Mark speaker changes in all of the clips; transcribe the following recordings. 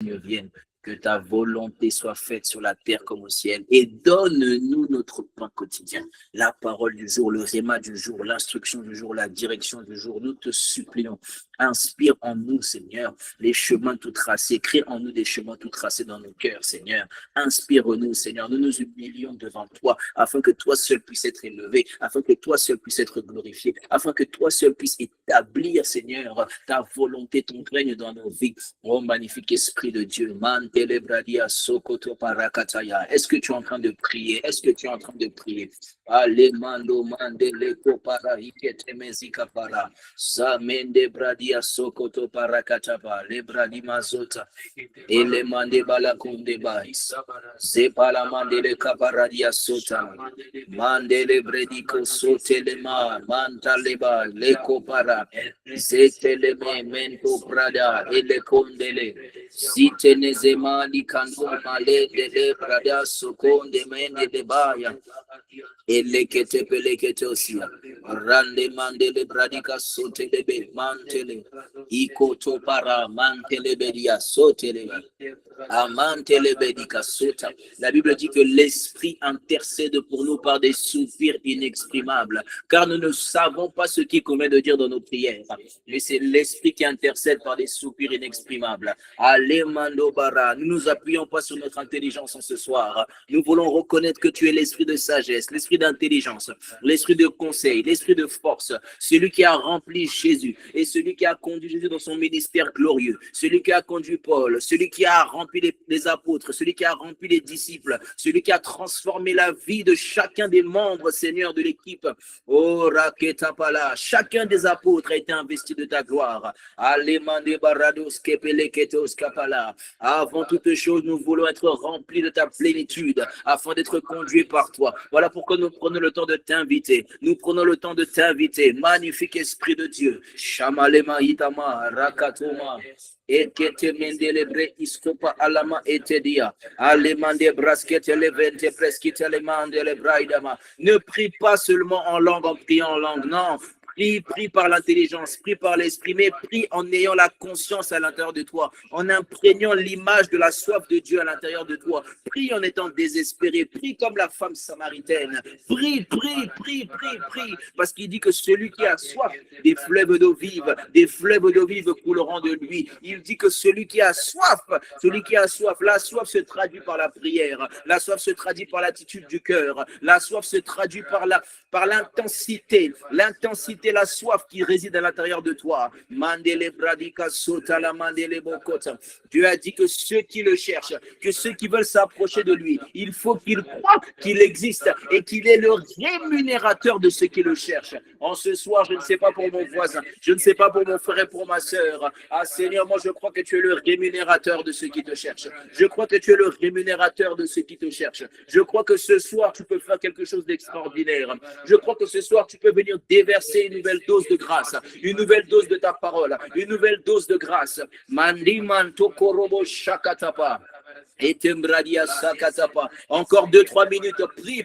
Speaker 1: vienne. Que ta volonté soit faite sur la terre comme au ciel. Et donne-nous notre pain quotidien. La parole du jour, le réma du jour, l'instruction du jour, la direction du jour. Nous te supplions. Inspire en nous, Seigneur, les chemins tout tracés. Crée en nous des chemins tout tracés dans nos cœurs, Seigneur. Inspire-nous, Seigneur. Nous nous humilions devant toi, afin que toi seul puisse être élevé, afin que toi seul puisse être glorifié, afin que toi seul puisse établir, Seigneur, ta volonté, ton règne dans nos vies. Oh, magnifique Esprit de Dieu. Est-ce que tu es en train de prier? Est-ce que tu es en train de prier? Alemando mandele kopara ikete mezika para samende bradia sokoto para kataba le bradi mazota ele mande bala kunde bai zepala mandele kaparadia sota mandele brediko sotele ma mantale ba le kopara zetele me mento brada ele kondele sitene zemali kando male de brada sokonde mende de baya elekete pelekete osia rande mandele bradika sotelebe mantele ikoto para mantele bedia sotelebe amantele bedika sota. La Bible dit que l'Esprit intercède pour nous par des soupirs inexprimables, car nous ne savons pas ce qu'il convient de dire dans nos prières, mais c'est l'Esprit qui intercède par des soupirs inexprimables. Allez mando bara, nous nous appuyons pas sur notre intelligence en ce soir. Nous voulons reconnaître que tu es l'Esprit de sagesse, l'Esprit d'intelligence, l'Esprit de conseil, l'Esprit de force, celui qui a rempli Jésus et celui qui a conduit Jésus dans son ministère glorieux, celui qui a conduit Paul, celui qui a rempli les apôtres, celui qui a rempli les disciples, celui qui a transformé la vie de chacun des membres, Seigneur, de l'équipe. Oh, Raketapala, chacun des apôtres a été investi de ta gloire. Avant toute chose, nous voulons être remplis de ta plénitude afin d'être conduits par toi. Voilà pourquoi nous prenons le temps de t'inviter. Nous prenons le temps de t'inviter. Magnifique Esprit de Dieu. Shamalema Itama, Rakatoma. Ekete mendelebre iskopa alama etedia. Alemande braskete levente preskite lemande le braidama. Ne prie pas seulement en langue en priant en langue, non. Prie par l'intelligence, prie par l'esprit, mais prie en ayant la conscience à l'intérieur de toi, en imprégnant l'image de la soif de Dieu à l'intérieur de toi. Prie en étant désespéré, prie comme la femme samaritaine. Prie, parce qu'il dit que celui qui a soif, des fleuves d'eau vive couleront de lui. Il dit que celui qui a soif, la soif se traduit par la prière, la soif se traduit par l'attitude du cœur, la soif se traduit par l'intensité, la soif qui réside à l'intérieur de toi. Mandele bradika sota la mandele bokota. Dieu a dit que ceux qui le cherchent, que ceux qui veulent s'approcher de lui, il faut qu'ils croient qu'il existe et qu'il est le rémunérateur de ceux qui le cherchent. En ce soir, je ne sais pas pour mon voisin, je ne sais pas pour mon frère et pour ma sœur. Ah Seigneur, moi je crois que tu es le rémunérateur de ceux qui te cherchent. Je crois que tu es le rémunérateur de ceux qui te cherchent. Je crois que ce soir, tu peux faire quelque chose d'extraordinaire. Je crois que ce soir, tu peux venir déverser une nouvelle dose de grâce, une nouvelle dose de ta parole, une nouvelle dose de grâce. Mandiman tokorobo shakatapa. Et tembradia sakatapa. Encore 2-3 minutes. Prie.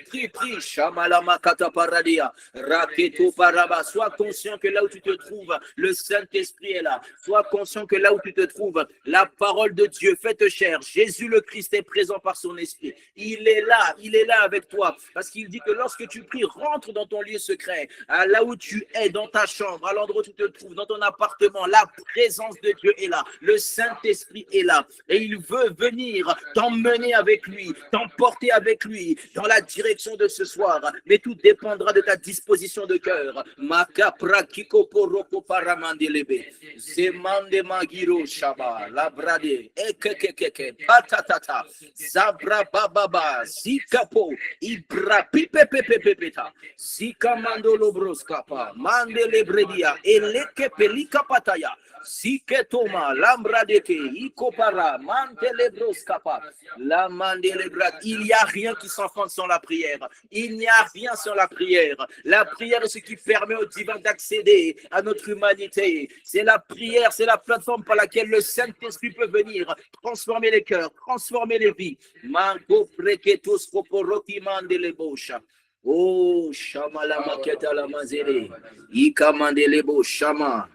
Speaker 1: Shamalama kataparadia. Raketo paraba. Sois conscient que là où tu te trouves, le Saint-Esprit est là. Sois conscient que là où tu te trouves, la parole de Dieu faite chair. Jésus le Christ est présent par son esprit. Il est là avec toi. Parce qu'il dit que lorsque tu pries, rentre dans ton lieu secret. Là où tu es, dans ta chambre, à l'endroit où tu te trouves, dans ton appartement, la présence de Dieu est là. Le Saint-Esprit est là. Et il veut venir t'emmener avec lui, t'emporter avec lui dans la direction de ce soir. Mais tout dépendra de ta disposition de cœur. Makapra kikopo roko paramandelebe. Zemande magiro shaba. Labrade. Ekekekeke. Patatata. Zabra bababa. Zikapo. Ibra pipepepepepeta. Zika mandolo broskapa. Mandele bredia. Eleke pelika pataya. Ziketoma. Lambradeke. Ikopara. Mantele broskapa. La mandele brad. Il n'y a rien qui s'enfonce sans la prière. Il n'y a rien sans la prière. La prière est ce qui permet au divin d'accéder à notre humanité. C'est la prière, c'est la plateforme par laquelle le Saint-Esprit peut venir transformer les cœurs, transformer les vies. Mango preketos koporoti mandele bosha. Oh, shama la maketa la mazere. Ika mandele bo shama.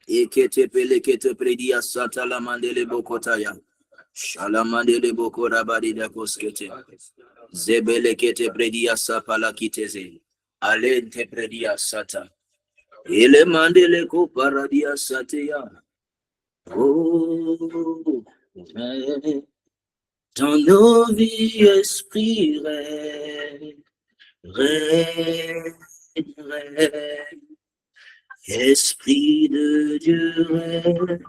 Speaker 1: Ekete pele kete predia sata la mandele bokotaya. Shalamandele boko rabadi da koskete. Zebele kete predia sapala kiteze. Alente predia sata. Ele mandele ko paradia sateya. Oh, dans nos vies, esprit règne, règne, règne. Esprit de Dieu règne,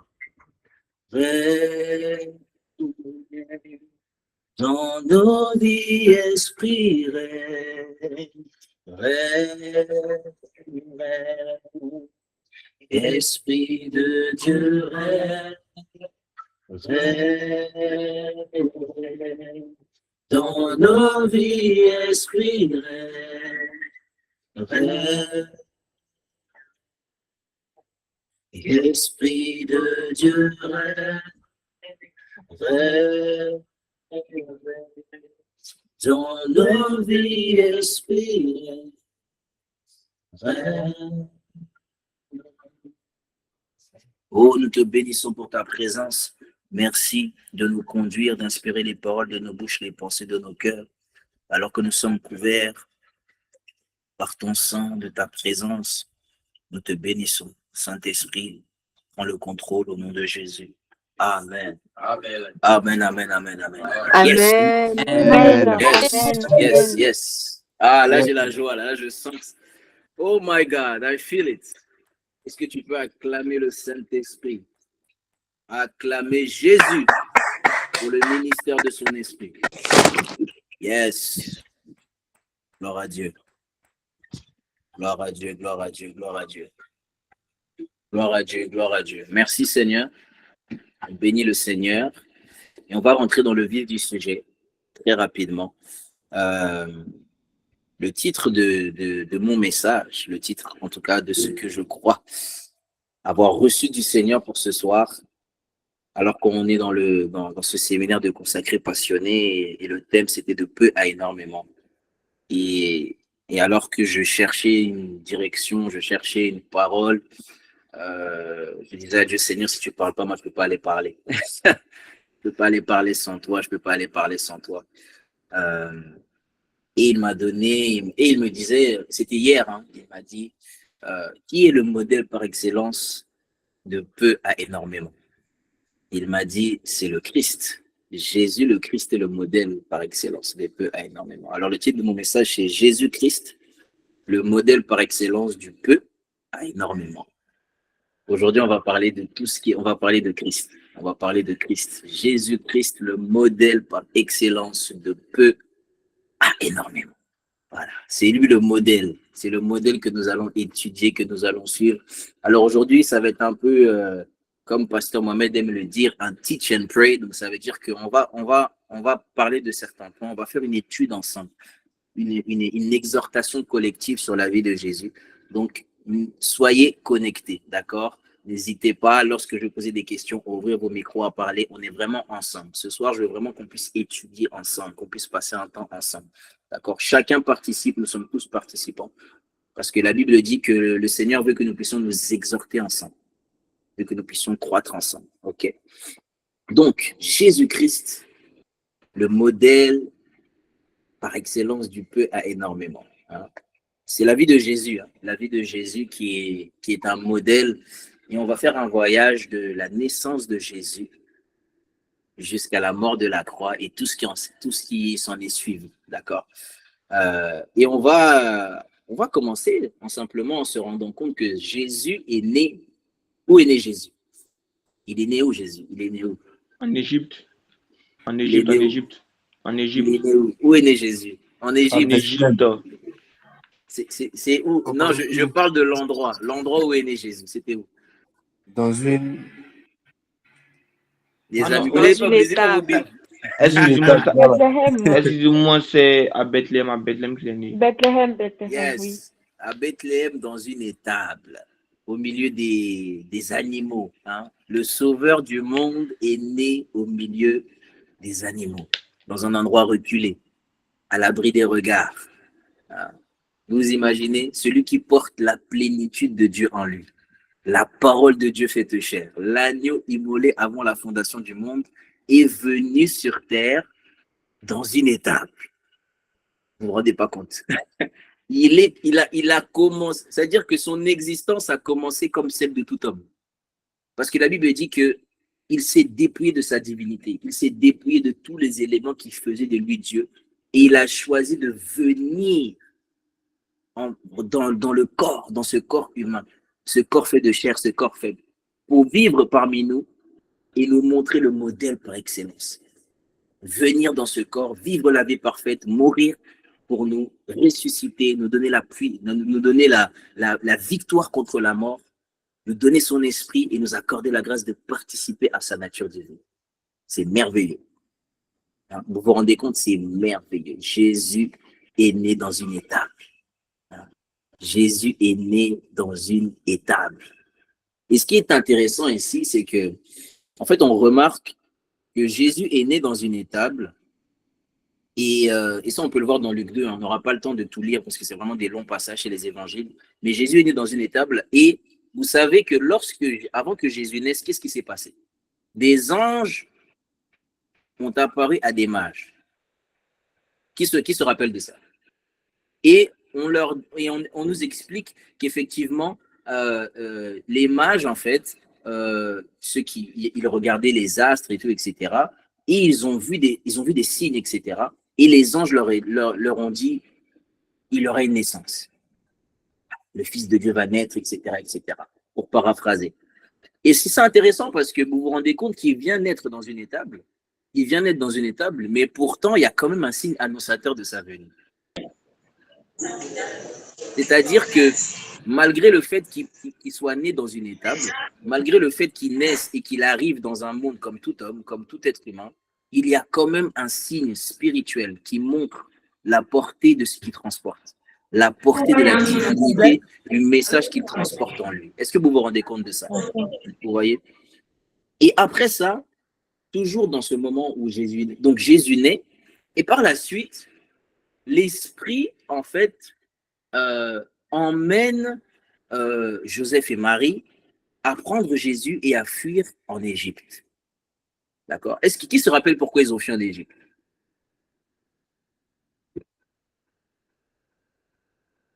Speaker 1: règne. Dans nos vies, esprit règne, règne, règne. Esprit de Dieu règne, règne. Dans nos vies, esprit règne, règne. Esprit de Dieu règne, règne. Dans nos vies, esprit règne. Oh, nous te bénissons pour ta présence. Merci de nous conduire, d'inspirer les paroles de nos bouches, les pensées de nos cœurs, alors que nous sommes couverts par ton sang, de ta présence. Nous te bénissons. Saint-Esprit, prends le contrôle au nom de Jésus. Amen. Amen. Amen, amen, amen, amen. Yes.
Speaker 2: Amen.
Speaker 3: Amen.
Speaker 1: Yes, yes. Ah, là, j'ai la joie. Là, je sens. Oh my God, I feel it. Est-ce que tu peux acclamer le Saint-Esprit? Acclamer Jésus pour le ministère de son esprit. Yes. Gloire à Dieu. Gloire à Dieu, gloire à Dieu, gloire à Dieu. Gloire à Dieu, gloire à Dieu. Merci Seigneur. On bénit le Seigneur. Et on va rentrer dans le vif du sujet très rapidement. Le titre de mon message, le titre en tout cas de ce que je crois avoir reçu du Seigneur pour ce soir, alors qu'on est dans ce séminaire de consacrés passionnés, et le thème c'était de peu à énormément. Et alors que je cherchais une direction, je cherchais une parole, je disais à Dieu, Seigneur, si tu ne parles pas, moi je ne peux pas aller parler. Je ne peux pas aller parler sans toi, je ne peux pas aller parler sans toi. Et il m'a donné, et il me disait, c'était hier, hein, il m'a dit, qui est le modèle par excellence de peu à énormément? Il m'a dit, c'est le Christ. Jésus, le Christ, est le modèle par excellence de peu à énormément. Alors, le titre de mon message, c'est Jésus-Christ, le modèle par excellence du peu à énormément. Aujourd'hui, on va parler de on va parler de Christ. On va parler de Christ. Jésus-Christ, le modèle par excellence de peu à énormément. Voilà, c'est lui le modèle. C'est le modèle que nous allons étudier, que nous allons suivre. Alors aujourd'hui, ça va être un peu, comme Pasteur Mohamed aime le dire, un teach and pray. Donc ça veut dire qu'on va parler de certains points. On va faire une étude ensemble, une exhortation collective sur la vie de Jésus. Donc, soyez connectés, d'accord? N'hésitez pas, lorsque je vais poser des questions, à ouvrir vos micros, à parler. On est vraiment ensemble. Ce soir, je veux vraiment qu'on puisse étudier ensemble, qu'on puisse passer un temps ensemble. D'accord? Chacun participe, nous sommes tous participants. Parce que la Bible dit que le Seigneur veut que nous puissions nous exhorter ensemble. Veut que nous puissions croître ensemble. OK? Donc, Jésus-Christ, le modèle par excellence du peu à énormément. Hein? C'est la vie de Jésus, hein? La vie de Jésus qui est un modèle. Et on va faire un voyage de la naissance de Jésus jusqu'à la mort de la croix et tout ce qui s'en est suivi, d'accord? Et on va commencer simplement en se rendant compte que Jésus est né. Où est né Jésus? Il est né où Jésus? Il est né où?
Speaker 3: En Égypte. En Égypte, en Égypte. En Égypte.
Speaker 1: Il est né où? Où est né Jésus? En Égypte.
Speaker 3: En Égypte.
Speaker 1: C'est où? Non, je parle de l'endroit. L'endroit où est né Jésus, c'était où?
Speaker 4: Dans une...
Speaker 1: Les amis,
Speaker 2: dans une étable.
Speaker 3: Excusez-moi, c'est à Bethléem qu'il est né.
Speaker 2: Bethléem,
Speaker 1: yes.
Speaker 2: Oui.
Speaker 1: À Bethléem, dans une étable, au milieu des animaux. Hein. Le Sauveur du monde est né au milieu des animaux, dans un endroit reculé, à l'abri des regards. Hein. Vous imaginez celui qui porte la plénitude de Dieu en lui. La parole de Dieu faite chair. L'agneau immolé avant la fondation du monde est venu sur terre dans une étape. Vous ne vous rendez pas compte. Il a commencé, c'est-à-dire que son existence a commencé comme celle de tout homme. Parce que la Bible dit qu'il s'est dépouillé de sa divinité, il s'est dépouillé de tous les éléments qui faisaient de lui Dieu, et il a choisi de venir dans le corps, dans ce corps humain, ce corps fait de chair, ce corps faible, pour vivre parmi nous et nous montrer le modèle par excellence. Venir dans ce corps, vivre la vie parfaite, mourir pour nous, ressusciter, nous donner nous donner la victoire contre la mort, nous donner son esprit et nous accorder la grâce de participer à sa nature divine. C'est merveilleux. Vous vous rendez compte, c'est merveilleux. Jésus est né dans une étable. Jésus est né dans une étable. Et ce qui est intéressant ici, c'est que, en fait, on remarque que Jésus est né dans une étable. Et ça, on peut le voir dans Luc 2. On n'aura pas le temps de tout lire parce que c'est vraiment des longs passages chez les évangiles. Mais Jésus est né dans une étable. Et vous savez que avant que Jésus naisse, qu'est-ce qui s'est passé? Des anges ont apparu à des mages. Qui se rappelle de ça? Et on nous explique qu'effectivement, les mages, en fait, ils regardaient les astres et tout, etc. Et ils ont vu des signes, etc. Et les anges leur ont dit, il aura une naissance. Le Fils de Dieu va naître, etc., etc. Pour paraphraser. Et c'est intéressant parce que vous vous rendez compte qu'il vient naître dans une étable. Il vient naître dans une étable, mais pourtant, il y a quand même un signe annonçateur de sa venue. C'est-à-dire que malgré le fait qu'il soit né dans une étable, malgré le fait qu'il naisse et qu'il arrive dans un monde comme tout homme, comme tout être humain, il y a quand même un signe spirituel qui montre la portée de ce qu'il transporte, la portée de la divinité du message qu'il transporte en lui. Est-ce que vous vous rendez compte de ça? Vous voyez? Et après ça, toujours dans ce moment où Jésus naît, et par la suite, l'Esprit, en fait, emmène Joseph et Marie à prendre Jésus et à fuir en Égypte. D'accord? Qui se rappelle pourquoi ils ont fui en Égypte?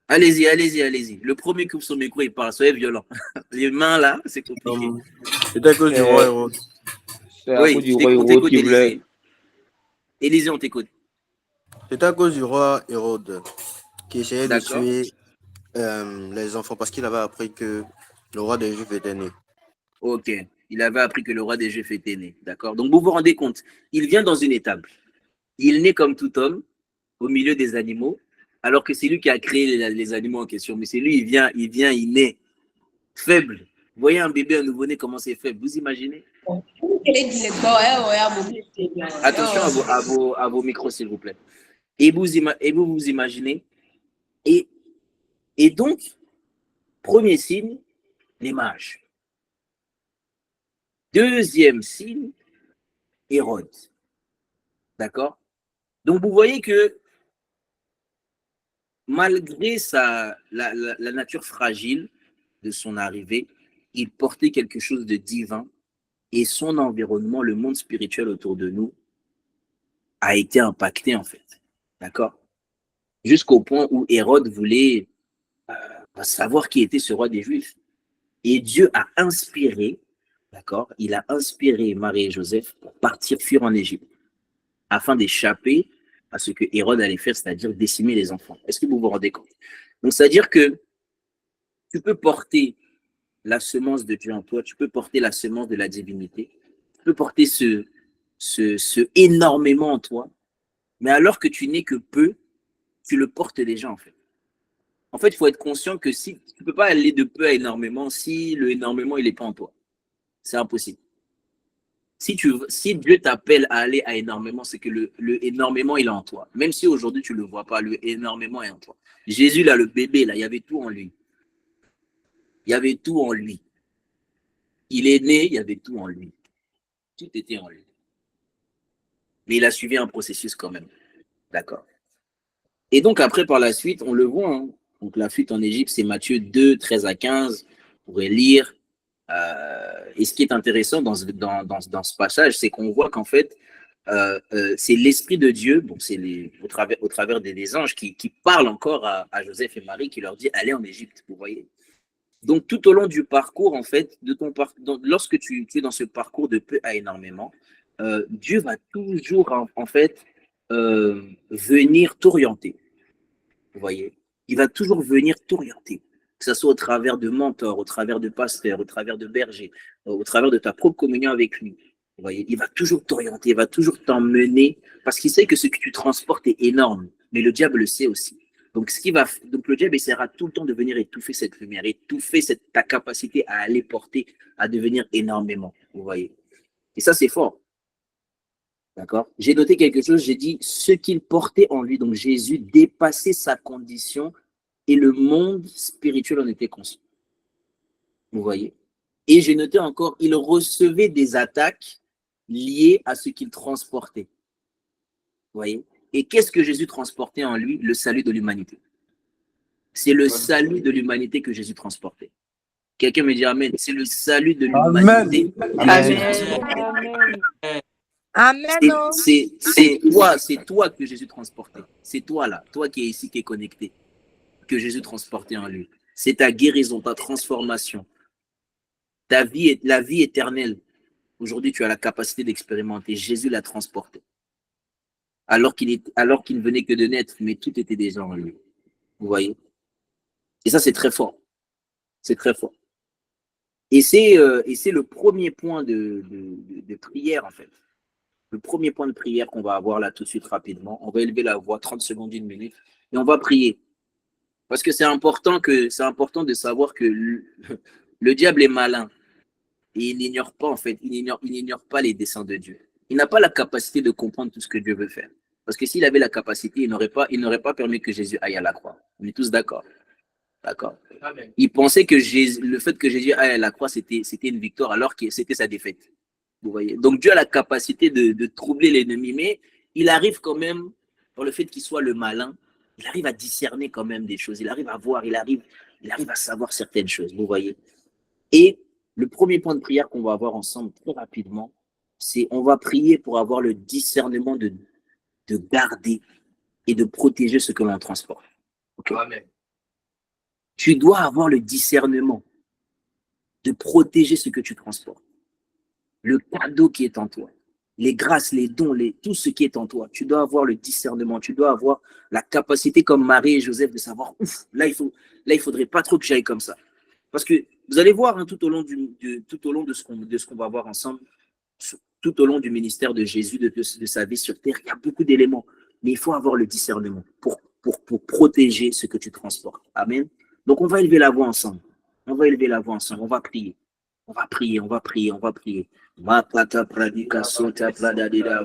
Speaker 1: Allez-y, allez-y, allez-y. Le premier coupe son micro, il parle, soyez violent. Les mains là, c'est compliqué.
Speaker 4: C'est à cause du roi Hérode.
Speaker 3: C'est à cause du roi Hérode qui voulait.
Speaker 1: Élisée, on t'écoute.
Speaker 4: C'est à cause du roi Hérode qui essayait de tuer les enfants parce qu'il avait appris que le roi des Juifs était né.
Speaker 1: Ok, il avait appris que le roi des Juifs était né. D'accord. Donc vous vous rendez compte, il vient dans une étable. Il naît comme tout homme au milieu des animaux, alors que c'est lui qui a créé les animaux en question. Mais c'est lui, il naît faible. Vous voyez un bébé, un nouveau-né, comment c'est faible. Vous imaginez? Attention à vos micros, s'il vous plaît. Et vous imaginez. Et donc, premier signe, les mages. Deuxième signe, Hérode. D'accord? Donc, vous voyez que malgré la nature fragile de son arrivée, il portait quelque chose de divin et son environnement, le monde spirituel autour de nous, a été impacté en fait. D'accord? Jusqu'au point où Hérode voulait savoir qui était ce roi des Juifs. Et Dieu a inspiré, d'accord? Il a inspiré Marie et Joseph pour partir fuir en Égypte afin d'échapper à ce que Hérode allait faire, c'est-à-dire décimer les enfants. Est-ce que vous vous rendez compte? Donc, c'est-à-dire que tu peux porter la semence de Dieu en toi, tu peux porter la semence de la divinité, tu peux porter ce énormément en toi, mais alors que tu n'es que peu, tu le portes déjà en fait. En fait, il faut être conscient que si tu ne peux pas aller de peu à énormément si le énormément il n'est pas en toi. C'est impossible. Si Dieu t'appelle à aller à énormément, c'est que le énormément il est en toi. Même si aujourd'hui tu ne le vois pas, le énormément est en toi. Jésus, là, le bébé, là, il y avait tout en lui. Il y avait tout en lui. Il est né, il y avait tout en lui. Tout était en lui. Mais il a suivi un processus quand même. D'accord. Et donc après, par la suite, on le voit. Hein. Donc la fuite en Égypte, c'est Matthieu 2, 13 à 15. Vous pourrez lire. Et ce qui est intéressant dans ce passage, c'est qu'on voit qu'en fait, c'est l'Esprit de Dieu, bon, c'est au travers des anges qui parlent encore à Joseph et Marie, qui leur dit « Allez en Égypte », vous voyez. Donc, tout au long du parcours, en fait, lorsque tu es dans ce parcours de peu à énormément, Dieu va toujours, en fait, venir t'orienter. Vous voyez, il va toujours venir t'orienter, que ce soit au travers de mentors, au travers de pasteurs, au travers de bergers, au travers de ta propre communion avec lui. Vous voyez, il va toujours t'orienter, il va toujours t'emmener, parce qu'il sait que ce que tu transportes est énorme, mais le diable le sait aussi. Donc, donc le diable essaiera tout le temps de venir étouffer cette lumière, étouffer ta capacité à aller porter, à devenir énormément. Vous voyez, et ça, c'est fort. D'accord? J'ai noté quelque chose, j'ai dit ce qu'il portait en lui, donc Jésus dépassait sa condition et le monde spirituel en était conscient. Vous voyez? Et j'ai noté encore, il recevait des attaques liées à ce qu'il transportait. Vous voyez? Et qu'est-ce que Jésus transportait en lui? Le salut de l'humanité. C'est le salut de l'humanité que Jésus transportait. Quelqu'un me dit Amen. C'est le salut de l'humanité que Jésus transportait.
Speaker 2: Amen.
Speaker 1: C'est toi que Jésus transportait. C'est toi là, toi qui es ici, qui est connecté, que Jésus transportait en lui. C'est ta guérison, ta transformation, la vie éternelle. Aujourd'hui, tu as la capacité d'expérimenter. Jésus l'a transporté. Alors qu'il ne venait que de naître, mais tout était déjà en lui. Vous voyez? Et ça, c'est très fort. C'est très fort. Et c'est le premier point de prière, en fait. Le premier point de prière qu'on va avoir là tout de suite rapidement. On va élever la voix 30 secondes, 1 minute, et on va prier. Parce que c'est important de savoir que le diable est malin. Et il n'ignore pas, en fait, il n'ignore pas les desseins de Dieu. Il n'a pas la capacité de comprendre tout ce que Dieu veut faire. Parce que s'il avait la capacité, il n'aurait pas permis que Jésus aille à la croix. On est tous d'accord. D'accord. Il pensait que le fait que Jésus aille à la croix, c'était une victoire, alors que c'était sa défaite. Vous voyez. Donc Dieu a la capacité de troubler l'ennemi, mais il arrive quand même, par le fait qu'il soit le malin, il arrive à discerner quand même des choses. Il arrive à voir, il arrive à savoir certaines choses. Vous voyez. Et le premier point de prière qu'on va avoir ensemble très rapidement, c'est on va prier pour avoir le discernement de garder et de protéger ce que l'on transporte. Okay? Amen. Tu dois avoir le discernement de protéger ce que tu transportes. Le cadeau qui est en toi, les grâces, les dons, tout ce qui est en toi. Tu dois avoir le discernement, tu dois avoir la capacité comme Marie et Joseph de savoir, ouf, là il faudrait pas trop que j'aille comme ça. Parce que vous allez voir hein, tout au long de ce qu'on va voir ensemble, tout au long du ministère de Jésus, de sa vie sur terre, il y a beaucoup d'éléments. Mais il faut avoir le discernement pour protéger ce que tu transportes. Amen. Donc on va élever la voix ensemble. On va prier. On va prier. Makata pradika sota pradadida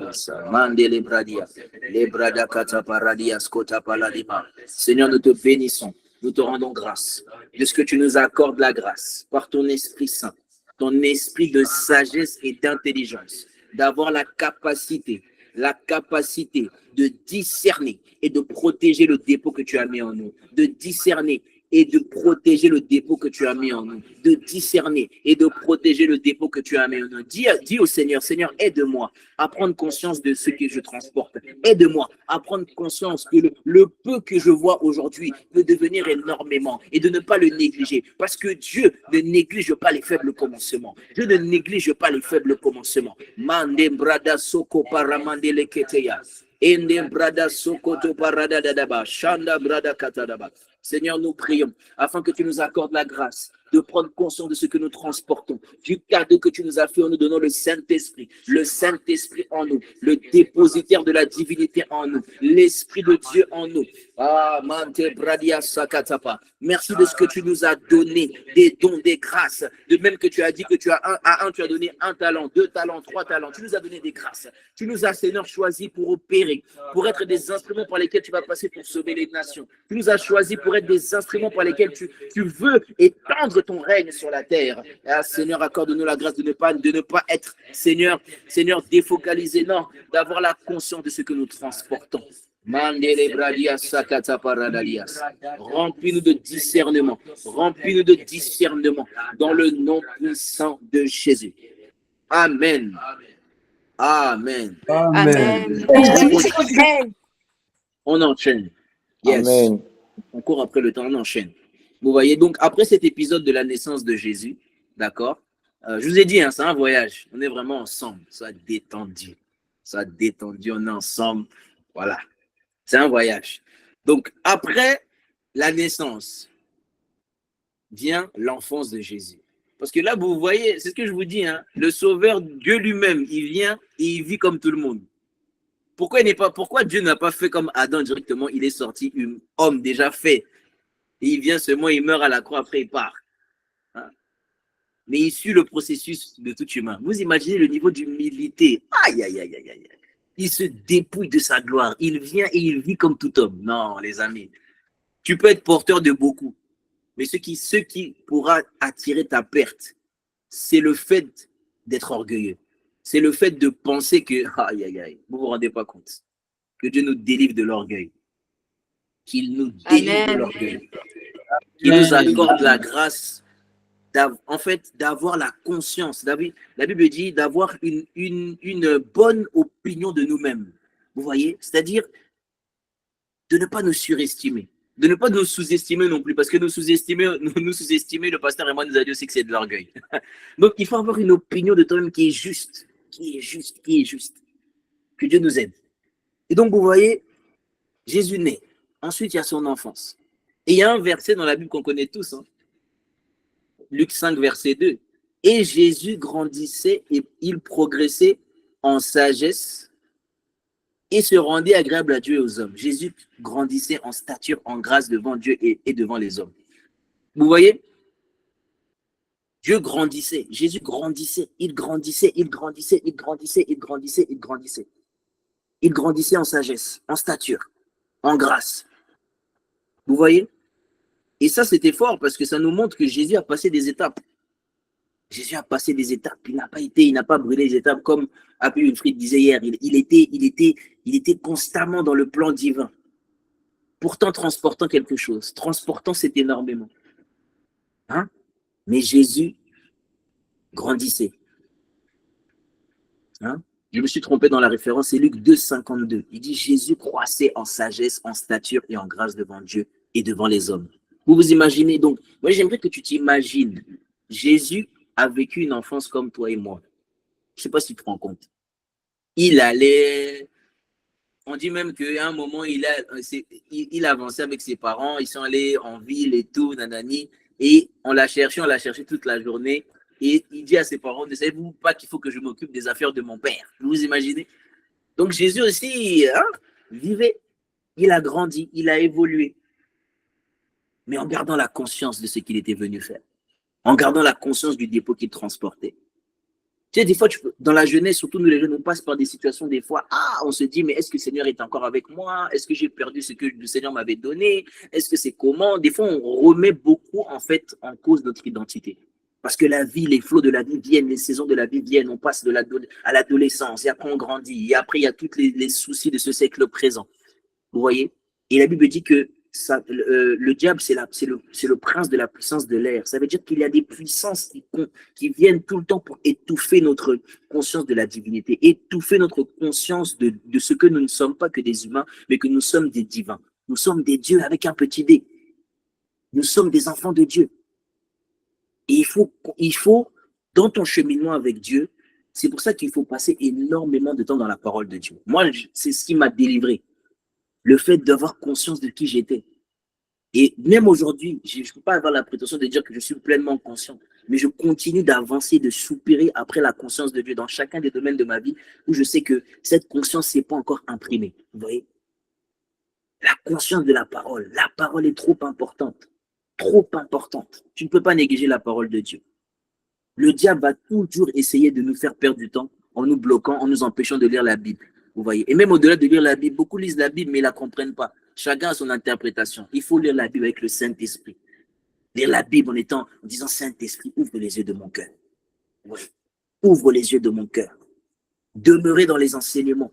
Speaker 1: mandele bradia le brada kata paradia skota paladima. Seigneur, nous te bénissons, nous te rendons grâce de ce que tu nous accordes la grâce par ton Esprit Saint, ton esprit de sagesse et d'intelligence, d'avoir la capacité de discerner et de protéger le dépôt que tu as mis en nous, de discerner et de protéger le dépôt que tu as mis en nous, de discerner et de protéger le dépôt que tu as mis en nous. Dis au Seigneur, Seigneur, aide-moi à prendre conscience de ce que je transporte. Aide-moi à prendre conscience que le peu que je vois aujourd'hui peut devenir énormément et de ne pas le négliger. Parce que Dieu ne néglige pas les faibles commencements. Dieu ne néglige pas les faibles commencements. Mande brada soko paramande leketeya. Ende brada soko to parada dadaba. Shanda brada katadaba. Seigneur, nous prions afin que tu nous accordes la grâce de prendre conscience de ce que nous transportons, du cadeau que tu nous as fait en nous donnant le Saint-Esprit en nous, le dépositaire de la divinité en nous, l'Esprit de Dieu en nous. Ah, Mante Bradia Sakatapa. Merci de ce que tu nous as donné, des dons, des grâces. De même que tu as dit que tu as donné 1 talent, 2 talents, 3 talents. Tu nous as donné des grâces. Tu nous as, Seigneur, choisis pour opérer, pour être des instruments par lesquels tu vas passer pour sauver les nations. Tu nous as choisis pour être des instruments par lesquels tu veux étendre ton règne sur la terre. Ah, Seigneur, accorde-nous la grâce de ne pas être, Seigneur, défocalisé, non, d'avoir la conscience de ce que nous transportons. Remplis-nous de discernement. Remplis-nous de discernement dans le nom puissant de Jésus. Amen. Amen.
Speaker 2: Amen.
Speaker 1: On enchaîne. Yes.
Speaker 3: Amen.
Speaker 1: On court après le temps, on enchaîne. Vous voyez, donc après cet épisode de la naissance de Jésus, d'accord, je vous ai dit, hein, c'est un voyage. On est vraiment ensemble. Ça détendu. Ça détendu, on est ensemble. Voilà. C'est un voyage. Donc, après la naissance, vient l'enfance de Jésus. Parce que là, vous voyez, c'est ce que je vous dis, hein, le Sauveur, Dieu lui-même, il vient et il vit comme tout le monde. Pourquoi Dieu n'a pas fait comme Adam directement? Il est sorti, homme déjà fait. Et il vient seulement, il meurt à la croix, après il part. Hein? Mais il suit le processus de tout humain. Vous imaginez le niveau d'humilité. Aïe, aïe, aïe, aïe, aïe. Il se dépouille de sa gloire. Il vient et il vit comme tout homme. Non, les amis. Tu peux être porteur de beaucoup. Mais ce qui pourra attirer ta perte, c'est le fait d'être orgueilleux. C'est le fait de penser que, aïe, aïe, aïe, vous ne vous rendez pas compte. Que Dieu nous délivre de l'orgueil. Qu'il nous délivre de l'orgueil. Qu'il nous accorde la grâce d'avoir la conscience. La Bible dit d'avoir une bonne opinion de nous-mêmes. Vous voyez? C'est-à-dire de ne pas nous surestimer. De ne pas nous sous-estimer non plus, parce que nous sous-estimer, le pasteur et moi nous a dit aussi que c'est de l'orgueil. Donc il faut avoir une opinion de toi-même qui est juste. Que Dieu nous aide. Et donc vous voyez, Jésus naît. Ensuite il y a son enfance. Et il y a un verset dans la Bible qu'on connaît tous, hein. Luc 5, verset 2. Et Jésus grandissait et il progressait en sagesse et se rendait agréable à Dieu et aux hommes. Jésus grandissait en stature, en grâce devant Dieu et devant les hommes. Vous voyez? Dieu grandissait, Jésus grandissait, il grandissait. Il grandissait en sagesse, en stature, en grâce. Vous voyez? Et ça, c'était fort parce que ça nous montre que Jésus a passé des étapes. Jésus a passé des étapes. Il n'a pas brûlé les étapes comme Appel Wilfried disait hier. Il était constamment dans le plan divin. Pourtant, transportant quelque chose. Transportant, c'est énormément. Hein? Mais Jésus grandissait. Hein? Je me suis trompé dans la référence. C'est Luc 2, 52. Il dit Jésus croissait en sagesse, en stature et en grâce devant Dieu et devant les hommes. Vous vous imaginez donc, moi j'aimerais que tu t'imagines, Jésus a vécu une enfance comme toi et moi. Je ne sais pas si tu te rends compte. Il allait, on dit même qu'à un moment, il avançait avec ses parents, ils sont allés en ville et tout, nanani, et on l'a cherché toute la journée, et il dit à ses parents, ne savez-vous pas qu'il faut que je m'occupe des affaires de mon père? Vous vous imaginez? Donc Jésus aussi, hein, vivait, il a grandi, il a évolué. Mais en gardant la conscience de ce qu'il était venu faire, en gardant la conscience du dépôt qu'il transportait. Tu sais, des fois, dans la jeunesse, surtout nous les jeunes, on passe par des situations, des fois, on se dit, mais est-ce que le Seigneur est encore avec moi? Est-ce que j'ai perdu ce que le Seigneur m'avait donné? Est-ce que c'est comment? Des fois, on remet beaucoup, en fait, en cause notre identité. Parce que la vie, les flots de la vie viennent, les saisons de la vie viennent, on passe à l'adolescence, et après on grandit, et après il y a tous les soucis de ce siècle présent. Vous voyez? Et la Bible dit que le diable, c'est le prince de la puissance de l'air. Ça veut dire qu'il y a des puissances qui viennent tout le temps pour étouffer notre conscience de la divinité, étouffer notre conscience de ce que nous ne sommes pas que des humains, mais que nous sommes des divins. Nous sommes des dieux avec un petit d. Nous sommes des enfants de Dieu. Et il faut, dans ton cheminement avec Dieu, c'est pour ça qu'il faut passer énormément de temps dans la parole de Dieu. Moi, c'est ce qui m'a délivré. Le fait d'avoir conscience de qui j'étais. Et même aujourd'hui, je ne peux pas avoir la prétention de dire que je suis pleinement conscient, mais je continue d'avancer, de soupirer après la conscience de Dieu dans chacun des domaines de ma vie où je sais que cette conscience n'est pas encore imprimée. Vous voyez? La conscience de la parole est trop importante. Trop importante. Tu ne peux pas négliger la parole de Dieu. Le diable va toujours essayer de nous faire perdre du temps en nous bloquant, en nous empêchant de lire la Bible. Vous voyez? Et même au-delà de lire la Bible, beaucoup lisent la Bible, mais ils ne la comprennent pas. Chacun a son interprétation. Il faut lire la Bible avec le Saint-Esprit. Lire la Bible en disant Saint-Esprit, ouvre les yeux de mon cœur. Oui. Ouvre les yeux de mon cœur. Demeurer dans les enseignements.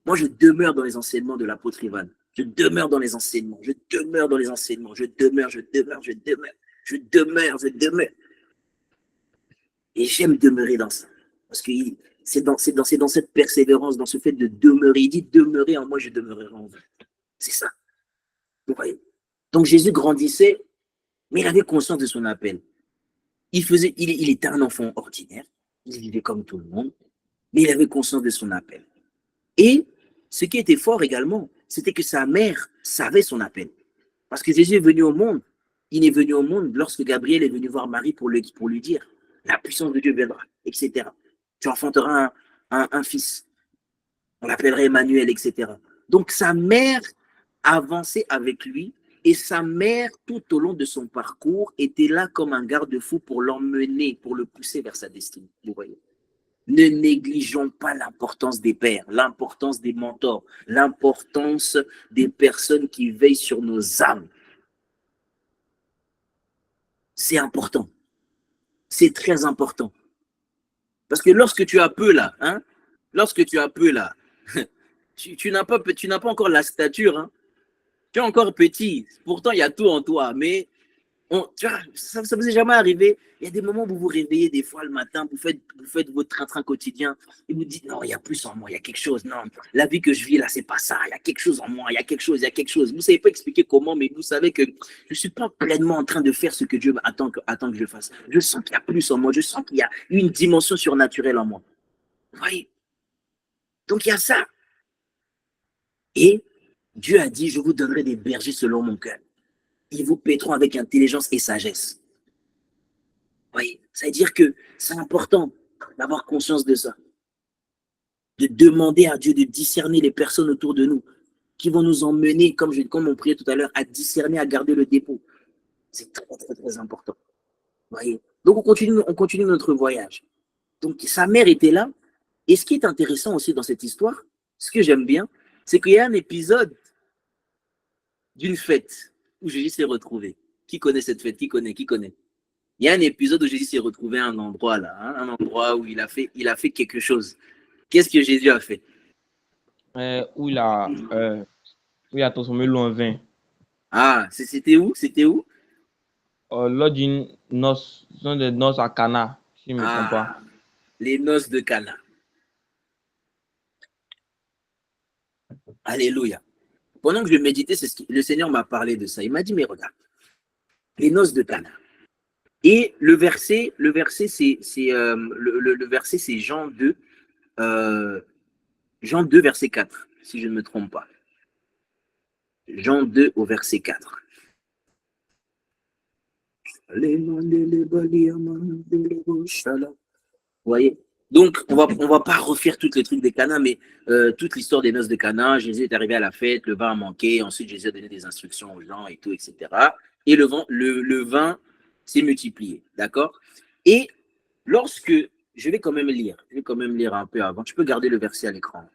Speaker 1: Moi, je demeure dans les enseignements de l'apôtre Ivan. Je demeure dans les enseignements. Je demeure dans les enseignements. Je demeure. Et j'aime demeurer dans ça. Parce que c'est dans cette persévérance, dans ce fait de demeurer. Il dit demeurer en moi, je demeurerai en vous. C'est ça. Vous voyez? Donc Jésus grandissait, mais il avait conscience de son appel. Il était un enfant ordinaire. Il vivait comme tout le monde, mais il avait conscience de son appel. Et ce qui était fort également, c'était que sa mère savait son appel. Parce que Jésus est venu au monde. Il est venu au monde lorsque Gabriel est venu voir Marie pour lui dire la puissance de Dieu viendra, etc. Tu enfanteras un fils. On l'appellerait Emmanuel, etc. Donc sa mère avançait avec lui et sa mère, tout au long de son parcours, était là comme un garde-fou pour l'emmener, pour le pousser vers sa destinée. Vous voyez? Ne négligeons pas l'importance des pères, l'importance des mentors, l'importance des personnes qui veillent sur nos âmes. C'est important. C'est très important. Parce que lorsque tu as peu là, tu n'as pas encore la stature, hein. Tu es encore petit. Pourtant, il y a tout en toi, mais tu vois, ça ne vous est jamais arrivé. Il y a des moments où vous vous réveillez des fois le matin, vous faites votre train-train quotidien et vous dites non, il y a plus en moi, il y a quelque chose. Non, la vie que je vis là, c'est pas ça. Il y a quelque chose en moi, il y a quelque chose. Vous ne savez pas expliquer comment, mais vous savez que je ne suis pas pleinement en train de faire ce que Dieu attend que je fasse. Je sens qu'il y a plus en moi, je sens qu'il y a une dimension surnaturelle en moi. Vous voyez? Donc il y a ça. Et Dieu a dit, je vous donnerai des bergers selon mon cœur. Ils vous paîtront avec intelligence et sagesse. Oui, ça veut dire que c'est important d'avoir conscience de ça. De demander à Dieu de discerner les personnes autour de nous qui vont nous emmener, comme on priait tout à l'heure, à discerner, à garder le dépôt. C'est très, très, très important. Voyez. Donc, on continue notre voyage. Donc, sa mère était là. Et ce qui est intéressant aussi dans cette histoire, ce que j'aime bien, c'est qu'il y a un épisode d'une fête où Jésus s'est retrouvé. Qui connaît cette fête? Qui connaît? Il y a un épisode où Jésus s'est retrouvé à un endroit là, hein, un endroit où il a fait quelque chose. Qu'est-ce que Jésus a fait?
Speaker 3: Où il a transformé l'eau en vin.
Speaker 1: Ah, c'était où?
Speaker 3: Lors d'une noce, des noces à Cana, si je ne me trompe pas.
Speaker 1: Les noces de Cana. Alléluia. Pendant que je méditais, le Seigneur m'a parlé de ça. Il m'a dit, mais regarde, les noces de Cana. Et le verset, c'est Jean 2, Jean 2, verset 4, si je ne me trompe pas. Jean 2 au verset 4. Vous voyez? Donc, on va pas refaire tous les trucs des Cana, mais toute l'histoire des noces de Cana. Jésus est arrivé à la fête, le vin a manqué, ensuite Jésus a donné des instructions aux gens et tout, etc. Et le vin s'est multiplié, d'accord? Et lorsque, je vais quand même lire un peu avant, tu peux garder le verset à l'écran.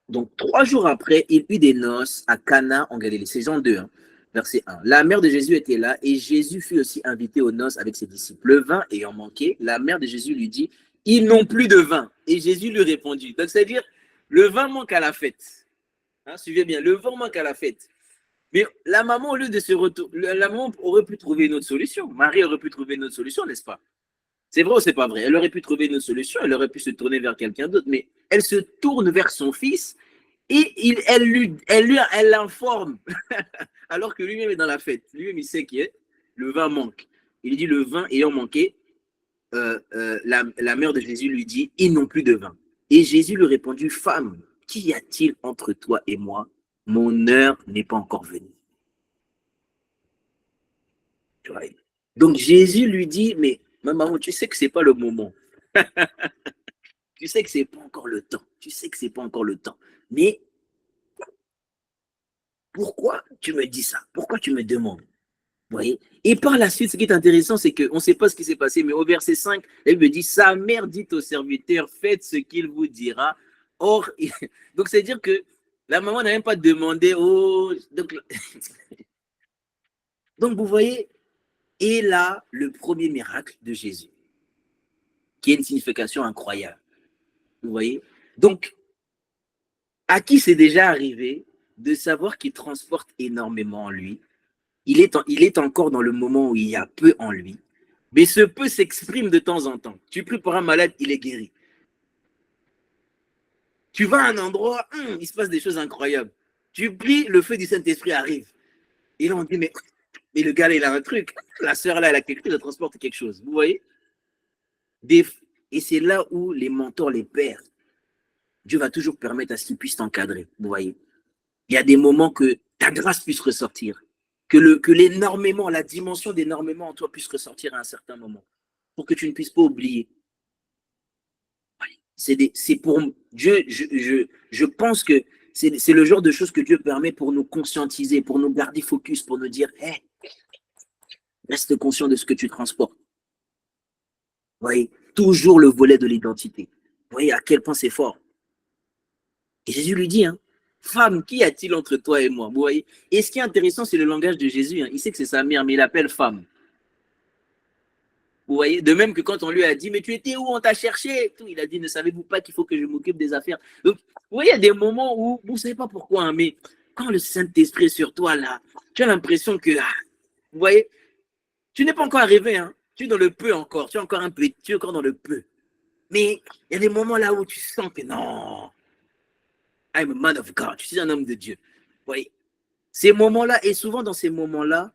Speaker 1: Donc, 3 jours après, il eut des noces à Cana en Galilée. C'est Jean 2, hein, verset 1. La mère de Jésus était là et Jésus fut aussi invité aux noces avec ses disciples. Le vin ayant manqué, la mère de Jésus lui dit, ils n'ont plus de vin. Et Jésus lui répondit. Donc, c'est-à-dire, le vin manque à la fête. Hein, suivez bien, le vin manque à la fête. Mais la maman, au lieu de se retourner, la maman aurait pu trouver une autre solution. Marie aurait pu trouver une autre solution, n'est-ce pas? C'est vrai ou c'est pas vrai? Elle aurait pu trouver une autre solution, elle aurait pu se tourner vers quelqu'un d'autre, mais elle se tourne vers son fils et elle l'informe, alors que lui-même est dans la fête. Lui-même, il sait que le vin manque. Il dit, le vin ayant manqué, la mère de Jésus lui dit, ils n'ont plus de vin. Et Jésus lui répondit, femme, qu'y a-t-il entre toi et moi? Mon heure n'est pas encore venue. Donc Jésus lui dit, mais maman, tu sais que c'est pas le moment. Tu sais que c'est pas encore le temps. Mais pourquoi tu me dis ça? Pourquoi tu me demandes? Vous voyez? Et par la suite, ce qui est intéressant, c'est qu'on ne sait pas ce qui s'est passé, mais au verset 5, elle me dit, sa mère dit au serviteur, faites ce qu'il vous dira. Or, donc c'est-à-dire que la maman n'a même pas demandé, donc vous voyez, et là, le premier miracle de Jésus, qui a une signification incroyable. Vous voyez? Donc, à qui c'est déjà arrivé de savoir qu'il transporte énormément en lui, il est encore dans le moment où il y a peu en lui, mais ce peu s'exprime de temps en temps. Tu pries pour un malade, il est guéri. Tu vas à un endroit, il se passe des choses incroyables. Tu pries, le feu du Saint-Esprit arrive. Et là, on dit, mais le gars, là, il a un truc. La sœur, là, elle a quelque chose, elle transporte quelque chose. Vous voyez? Et c'est là où les mentors, les pères, Dieu va toujours permettre à ce qu'ils puissent t'encadrer. Vous voyez? Il y a des moments que ta grâce puisse ressortir. Que l'énormément, la dimension d'énormément en toi puisse ressortir à un certain moment. Pour que tu ne puisses pas oublier. C'est pour Dieu, je pense que c'est le genre de choses que Dieu permet pour nous conscientiser, pour nous garder focus, pour nous dire, hey, reste conscient de ce que tu transportes. Vous voyez, toujours le volet de l'identité. Vous voyez à quel point c'est fort. Et Jésus lui dit, femme, qu'y a-t-il entre toi et moi? Vous voyez. Et ce qui est intéressant, c'est le langage de Jésus. Il sait que c'est sa mère, mais il l'appelle femme. Vous voyez, de même que quand on lui a dit, mais tu étais où, on t'a cherché, tout, il a dit, ne savez-vous pas qu'il faut que je m'occupe des affaires? Donc, vous voyez, il y a des moments où, vous ne savez pas pourquoi, mais quand le Saint-Esprit est sur toi, là, tu as l'impression que, vous voyez, tu n'es pas encore arrivé, tu es dans le peu encore, tu es encore un peu, tu es encore dans le peu. Mais il y a des moments là où tu sens que non, I'm a man of God, je suis un homme de Dieu. Vous voyez, ces moments-là, et souvent dans ces moments-là,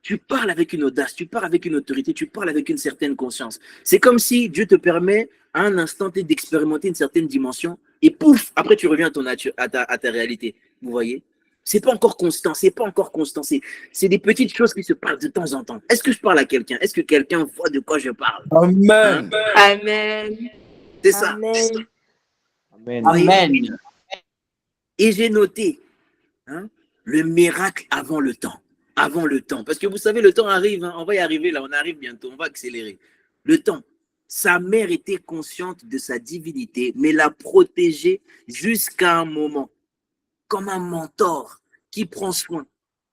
Speaker 1: tu parles avec une audace, tu parles avec une autorité, tu parles avec une certaine conscience. C'est comme si Dieu te permet à un instant T d'expérimenter une certaine dimension et pouf, après tu reviens à ta réalité. Vous voyez? C'est pas encore constant, c'est pas encore constant. C'est des petites choses qui se passent de temps en temps. Est-ce que je parle à quelqu'un? Est-ce que quelqu'un voit de quoi je parle?
Speaker 2: Amen.
Speaker 5: Amen.
Speaker 1: C'est ça.
Speaker 5: Amen.
Speaker 3: Amen.
Speaker 2: Amen.
Speaker 1: Et j'ai noté le miracle avant le temps. Avant le temps. Parce que vous savez, le temps arrive. On va y arriver là. On arrive bientôt. On va accélérer. Le temps. Sa mère était consciente de sa divinité, mais l'a protégée jusqu'à un moment. Comme un mentor qui prend soin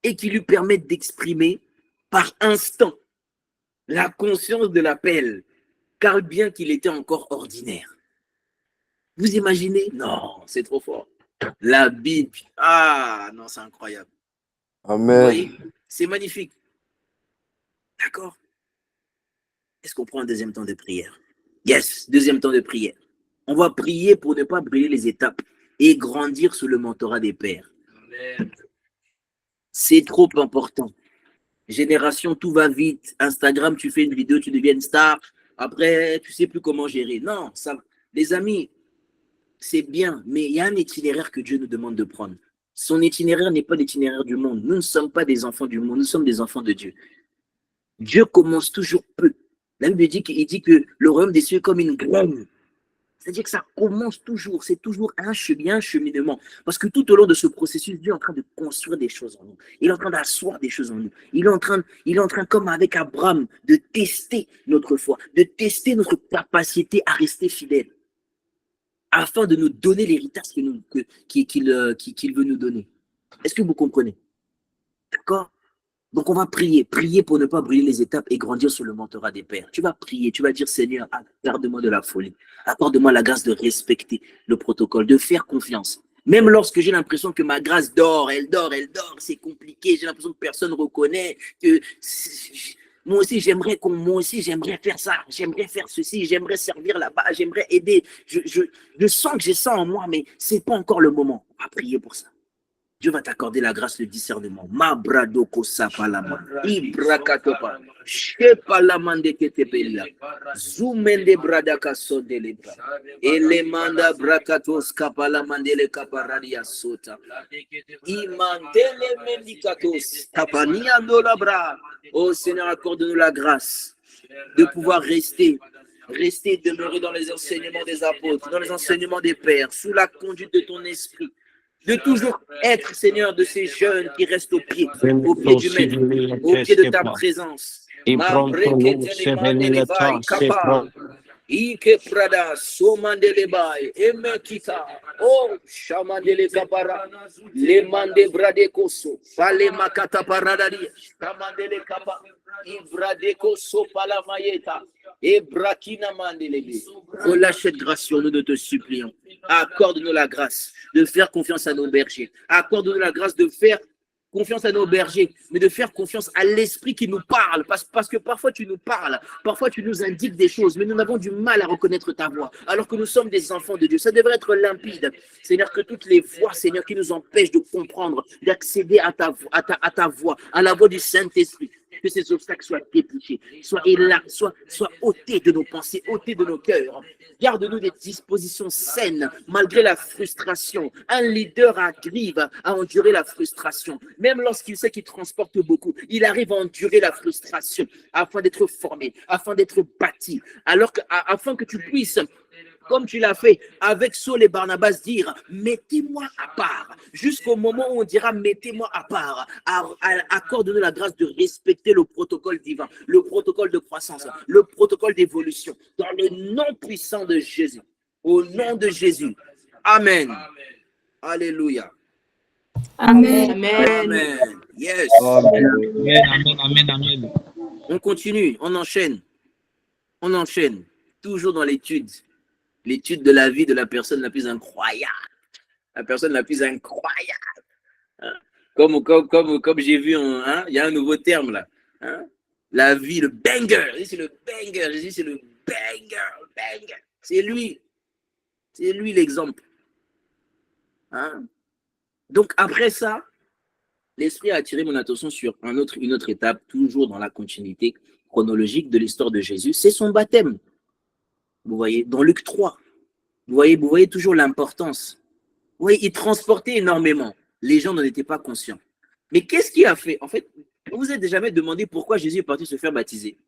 Speaker 1: et qui lui permet d'exprimer par instant la conscience de l'appel, car bien qu'il était encore ordinaire. Vous imaginez? Non, c'est trop fort. La Bible. Ah, non, c'est incroyable.
Speaker 2: Amen.
Speaker 1: C'est magnifique. D'accord? Est-ce qu'on prend un deuxième temps de prière? Yes, deuxième temps de prière. On va prier pour ne pas brûler les étapes et grandir sous le mentorat des pères. Amen. C'est trop important. Génération, tout va vite. Instagram, tu fais une vidéo, tu deviens une star. Après, tu ne sais plus comment gérer. Non, ça, les amis, c'est bien, mais il y a un itinéraire que Dieu nous demande de prendre. Son itinéraire n'est pas l'itinéraire du monde. Nous ne sommes pas des enfants du monde, nous sommes des enfants de Dieu. Dieu commence toujours peu. La Bible dit que le royaume des cieux est comme une graine. C'est-à-dire que ça commence toujours, c'est toujours un cheminement. Parce que tout au long de ce processus, Dieu est en train de construire des choses en nous. Il est en train d'asseoir des choses en nous. Il est en train, comme avec Abraham, de tester notre foi, de tester notre capacité à rester fidèle, afin de nous donner l'héritage qu'il veut nous donner. Est-ce que vous comprenez? D'accord? Donc, on va prier pour ne pas brûler les étapes et grandir sur le mentorat des pères. Tu vas prier, tu vas dire, Seigneur, garde-moi de la folie. Accorde-moi la grâce de respecter le protocole, de faire confiance. Même lorsque j'ai l'impression que ma grâce dort, c'est compliqué, j'ai l'impression que personne ne reconnaît, que moi aussi, j'aimerais faire ça, j'aimerais faire ceci, j'aimerais servir là-bas, j'aimerais aider. Je sens que j'ai ça en moi, mais ce n'est pas encore le moment. On va prier pour ça. Dieu va t'accorder la grâce de discernement. Ma bradoko sapalama. Ibrakatopa. Shepalamande ketepela. Zumende bradaka sodeleba. Elemanda brakatos kapalamande le kaparadia sota. Imantele mendikatos. Tapania dolabra. Oh Seigneur, accorde-nous la grâce de pouvoir rester, demeurer dans les enseignements des apôtres, dans les enseignements des pères, sous la conduite de ton esprit. De toujours être, Seigneur, de ces jeunes qui restent au pied du maître, au pied de ta présence. Ike Prada, Somandele Bay, Emekita, Oh, Shamandele Kapara, Le Mande Brade Koso, Fale Makata Paradari, Shamandele Kapa, Ibrade Koso Palamayeta, Ebrakina Mandele. Relâche cette grâce sur nous, nous te supplions. Accorde-nous la grâce de faire confiance à nos bergers. Accorde-nous la grâce de faire confiance à nos bergers, mais de faire confiance à l'esprit qui nous parle, parce que parfois tu nous parles, parfois tu nous indiques des choses, mais nous avons du mal à reconnaître ta voix, alors que nous sommes des enfants de Dieu. Ça devrait être limpide. Seigneur, que toutes les voix, Seigneur, qui nous empêchent de comprendre, d'accéder à ta voix, à la voix du Saint-Esprit, que ces obstacles soient dépouchés, soient ôtés de nos pensées, ôtés de nos cœurs. Garde-nous des dispositions saines, malgré la frustration. Un leader arrive à endurer la frustration. Même lorsqu'il sait qu'il transporte beaucoup, il arrive à endurer la frustration afin d'être formé, afin d'être bâti. Afin que tu puisses, comme tu l'as fait avec Saul et Barnabas, dire « Mettez-moi à part ». Jusqu'au moment où on dira « Mettez-moi à part ». Accorde-nous la grâce de respecter le protocole divin, le protocole de croissance, le protocole d'évolution. Dans le nom puissant de Jésus. Au nom de Jésus. Amen. Alléluia.
Speaker 5: Amen.
Speaker 1: Amen. Yes.
Speaker 3: Amen.
Speaker 1: On continue, on enchaîne. On enchaîne. Toujours dans l'étude. L'étude de la vie de la personne la plus incroyable. La personne la plus incroyable. Hein? Comme j'ai vu, hein? Il y a un nouveau terme là. Hein? La vie, le banger. C'est le banger. Jésus, c'est le banger. C'est lui. C'est lui l'exemple. Hein? Donc après ça, l'Esprit a attiré mon attention sur une autre étape, toujours dans la continuité chronologique de l'histoire de Jésus. C'est son baptême. Vous voyez, dans Luc 3, vous voyez toujours l'importance. Vous voyez, il transportait énormément. Les gens n'en étaient pas conscients. Mais qu'est-ce qu'il a fait? En fait, vous vous êtes jamais demandé pourquoi Jésus est parti se faire baptiser.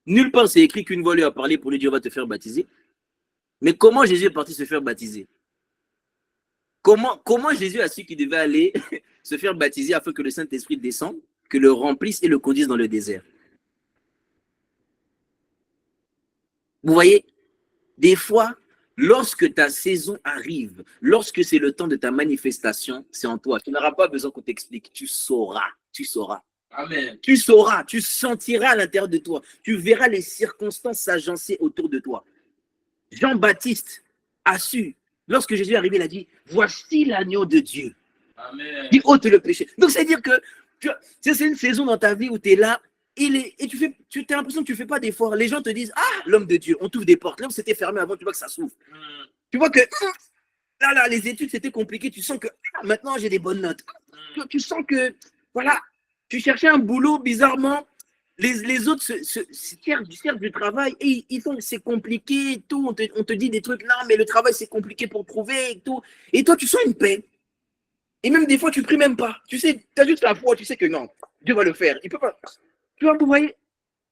Speaker 1: Nulle part c'est écrit qu'une voix lui a parlé pour lui dire « va te faire baptiser ». Mais comment Jésus est parti se faire baptiser? Comment Jésus a su qu'il devait aller se faire baptiser afin que le Saint-Esprit descende, que le remplisse et le conduise dans le désert? Vous voyez, des fois, lorsque ta saison arrive, lorsque c'est le temps de ta manifestation, c'est en toi. Tu n'auras pas besoin qu'on t'explique. Tu sauras. Amen. Tu sauras, tu sentiras à l'intérieur de toi. Tu verras les circonstances s'agencer autour de toi. Jean-Baptiste a su. Lorsque Jésus est arrivé, il a dit, voici l'agneau de Dieu. Amen. Il ôte le péché. Donc, c'est-à-dire que c'est une saison dans ta vie où tu es là, et tu as l'impression que tu ne fais pas d'efforts. Les gens te disent, ah, l'homme de Dieu, on t'ouvre des portes. Là où c'était fermé avant, tu vois que ça s'ouvre. Tu vois que là, les études, c'était compliqué. Tu sens que maintenant, j'ai des bonnes notes. Tu sens que, voilà, tu cherchais un boulot, bizarrement. Les autres se servent du travail et ils font c'est compliqué et tout. On te dit des trucs, non, mais le travail, c'est compliqué pour trouver et tout. Et toi, tu sens une paix. Et même des fois, tu ne pries même pas. Tu sais, tu as juste la foi, tu sais que non, Dieu va le faire. Il ne peut pas. Tu vois, vous voyez?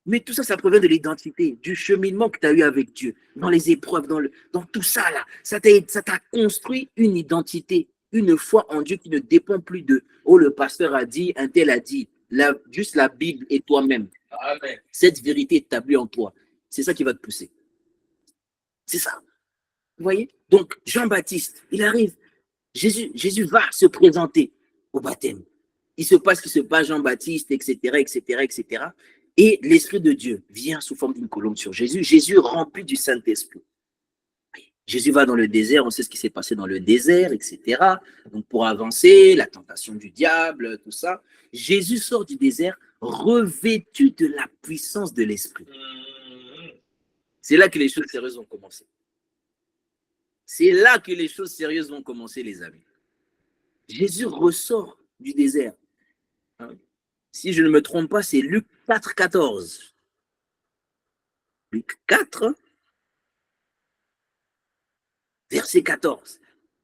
Speaker 1: Mais tout ça, ça provient de l'identité, du cheminement que tu as eu avec Dieu, dans les épreuves, dans tout ça là. Ça t'a construit une identité, une foi en Dieu qui ne dépend plus de « oh, le pasteur a dit, un tel a dit ». Juste la Bible et toi-même. Amen. Cette vérité établie en toi. C'est ça qui va te pousser. C'est ça. Vous voyez? Donc, Jean-Baptiste, il arrive. Jésus va se présenter au baptême. Il se passe ce qui se passe, Jean-Baptiste, etc. Et l'Esprit de Dieu vient sous forme d'une colombe sur Jésus. Jésus rempli du Saint-Esprit. Jésus va dans le désert, on sait ce qui s'est passé dans le désert, etc. Donc pour avancer, la tentation du diable, tout ça. Jésus sort du désert revêtu de la puissance de l'Esprit. C'est là que les choses sérieuses vont commencer. C'est là que les choses sérieuses vont commencer, les amis. Jésus ressort du désert. Si je ne me trompe pas, c'est Luc 4, 14. Luc 4, verset 14.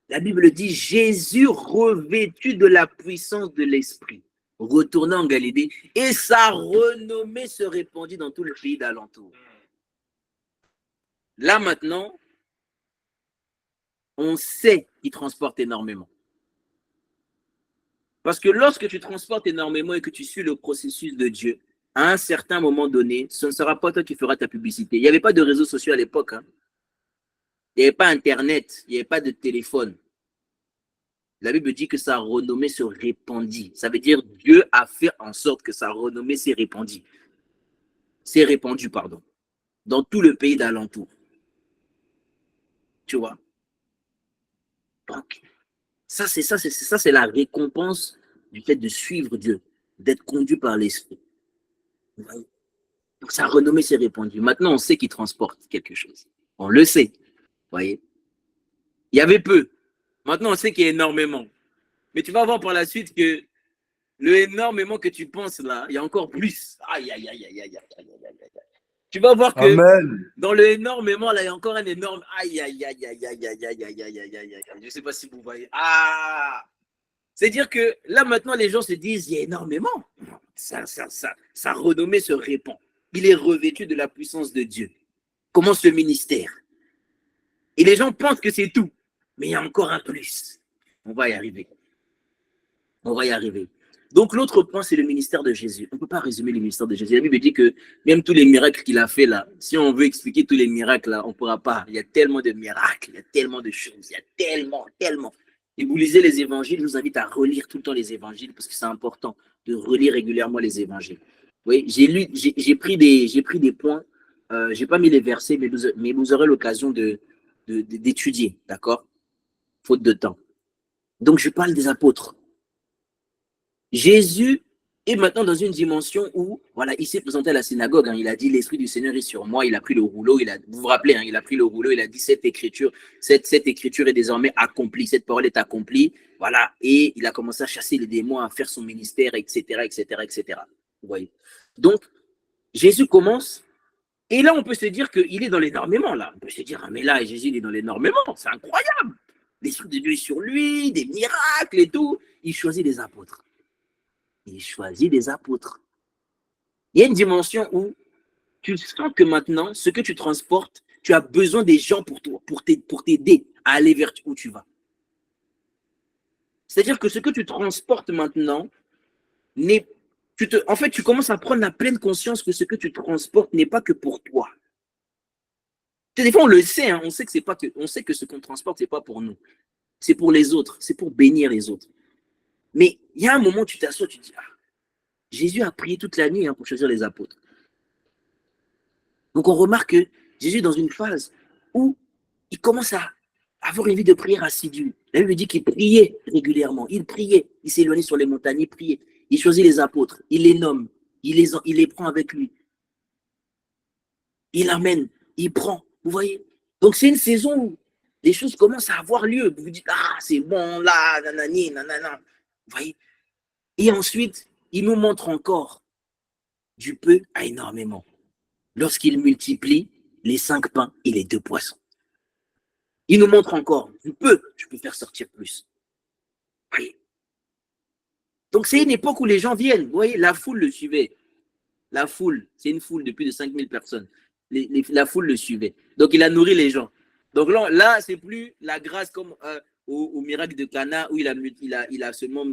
Speaker 1: La Bible dit, Jésus revêtu de la puissance de l'Esprit, retourna en Galilée, et sa renommée se répandit dans tout le pays d'alentour. Là maintenant, on sait qu'il transporte énormément. Parce que lorsque tu transportes énormément et que tu suis le processus de Dieu, à un certain moment donné, ce ne sera pas toi qui feras ta publicité. Il n'y avait pas de réseaux sociaux à l'époque. Hein. Il n'y avait pas Internet, il n'y avait pas de téléphone. La Bible dit que sa renommée se répandit. Ça veut dire Dieu a fait en sorte que sa renommée s'est répandue. S'est répandue, pardon, dans tout le pays d'alentour. Tu vois? Donc, ça, c'est la récompense du fait de suivre Dieu, d'être conduit par l'Esprit. Donc, sa renommée s'est répandue. Maintenant, on sait qu'il transporte quelque chose. On le sait. Vous voyez? Il y avait peu. Maintenant, on sait qu'il y a énormément. Mais tu vas voir par la suite que le énormément que tu penses là, il y a encore plus. Aïe, aïe, aïe, aïe, aïe, aïe, aïe, aïe, aïe. Tu vas voir que
Speaker 2: Amen.
Speaker 1: dans le énormément, là, il y a encore un énorme. Aïe, aïe, aïe, aïe, aïe, aïe, aïe, aïe, aïe, aïe, aïe. Je ne sais pas si vous voyez. Ah! C'est-à-dire que là, maintenant, les gens se disent, il y a énormément. Sa renommée se répand. Il est revêtu de la puissance de Dieu. Comment ce ministère? Et les gens pensent que c'est tout. Mais il y a encore un plus. On va y arriver. On va y arriver. Donc, l'autre point, c'est le ministère de Jésus. On ne peut pas résumer le ministère de Jésus. La Bible dit que même tous les miracles qu'il a fait là, si on veut expliquer tous les miracles là, on ne pourra pas. Il y a tellement de miracles, il y a tellement de choses, il y a tellement. Et vous lisez les évangiles, je vous invite à relire tout le temps les évangiles parce que c'est important de relire régulièrement les évangiles. Oui, j'ai pris des points. Je n'ai pas mis les versets, mais vous aurez l'occasion d'étudier, d'accord? Faute de temps. Donc, je parle des apôtres. Jésus est maintenant dans une dimension où, voilà, il s'est présenté à la synagogue, hein, il a dit, l'Esprit du Seigneur est sur moi, il a pris le rouleau, vous vous rappelez, hein, il a pris le rouleau, il a dit, cette écriture est désormais accomplie, cette parole est accomplie, voilà, et il a commencé à chasser les démons, à faire son ministère, etc., etc., etc. Vous voyez. Donc, Jésus commence, et là, on peut se dire qu'il est dans l'énormément, là. On peut se dire, ah, mais là, Jésus, il est dans l'énormément, c'est incroyable. L'Esprit de Dieu est sur lui, des miracles et tout. Il choisit des apôtres. Il choisit des apôtres. Il y a une dimension où tu sens que maintenant, ce que tu transportes, tu as besoin des gens pour toi, pour t'aider à aller vers où tu vas. C'est-à-dire que ce que tu transportes maintenant, en fait, tu commences à prendre la pleine conscience que ce que tu transportes n'est pas que pour toi. Des fois, on le sait, hein, on sait que ce qu'on transporte, c'est pas pour nous. C'est pour les autres, c'est pour bénir les autres. Mais il y a un moment où tu t'assois, tu te dis, ah, Jésus a prié toute la nuit, hein, pour choisir les apôtres. Donc on remarque que Jésus est dans une phase où il commence à avoir une vie de prière assidue. La Bible dit qu'il priait régulièrement. Il priait, il s'éloignait sur les montagnes, il priait. Il choisit les apôtres, il les nomme, il les prend avec lui. Il amène, il prend. Vous voyez? Donc c'est une saison où les choses commencent à avoir lieu. Vous vous dites, ah, c'est bon là, nanani, nanana. Vous voyez? Et ensuite, il nous montre encore du peu à énormément. Lorsqu'il multiplie les 5 pains et les 2 poissons. Il nous montre encore du peu, je peux faire sortir plus. Vous voyez? Donc c'est une époque où les gens viennent. Vous voyez, la foule le suivait. La foule, c'est une foule de plus de 5000 personnes. La foule le suivait. Donc il a nourri les gens. Donc là c'est plus la grâce comme au miracle de Cana où il a seulement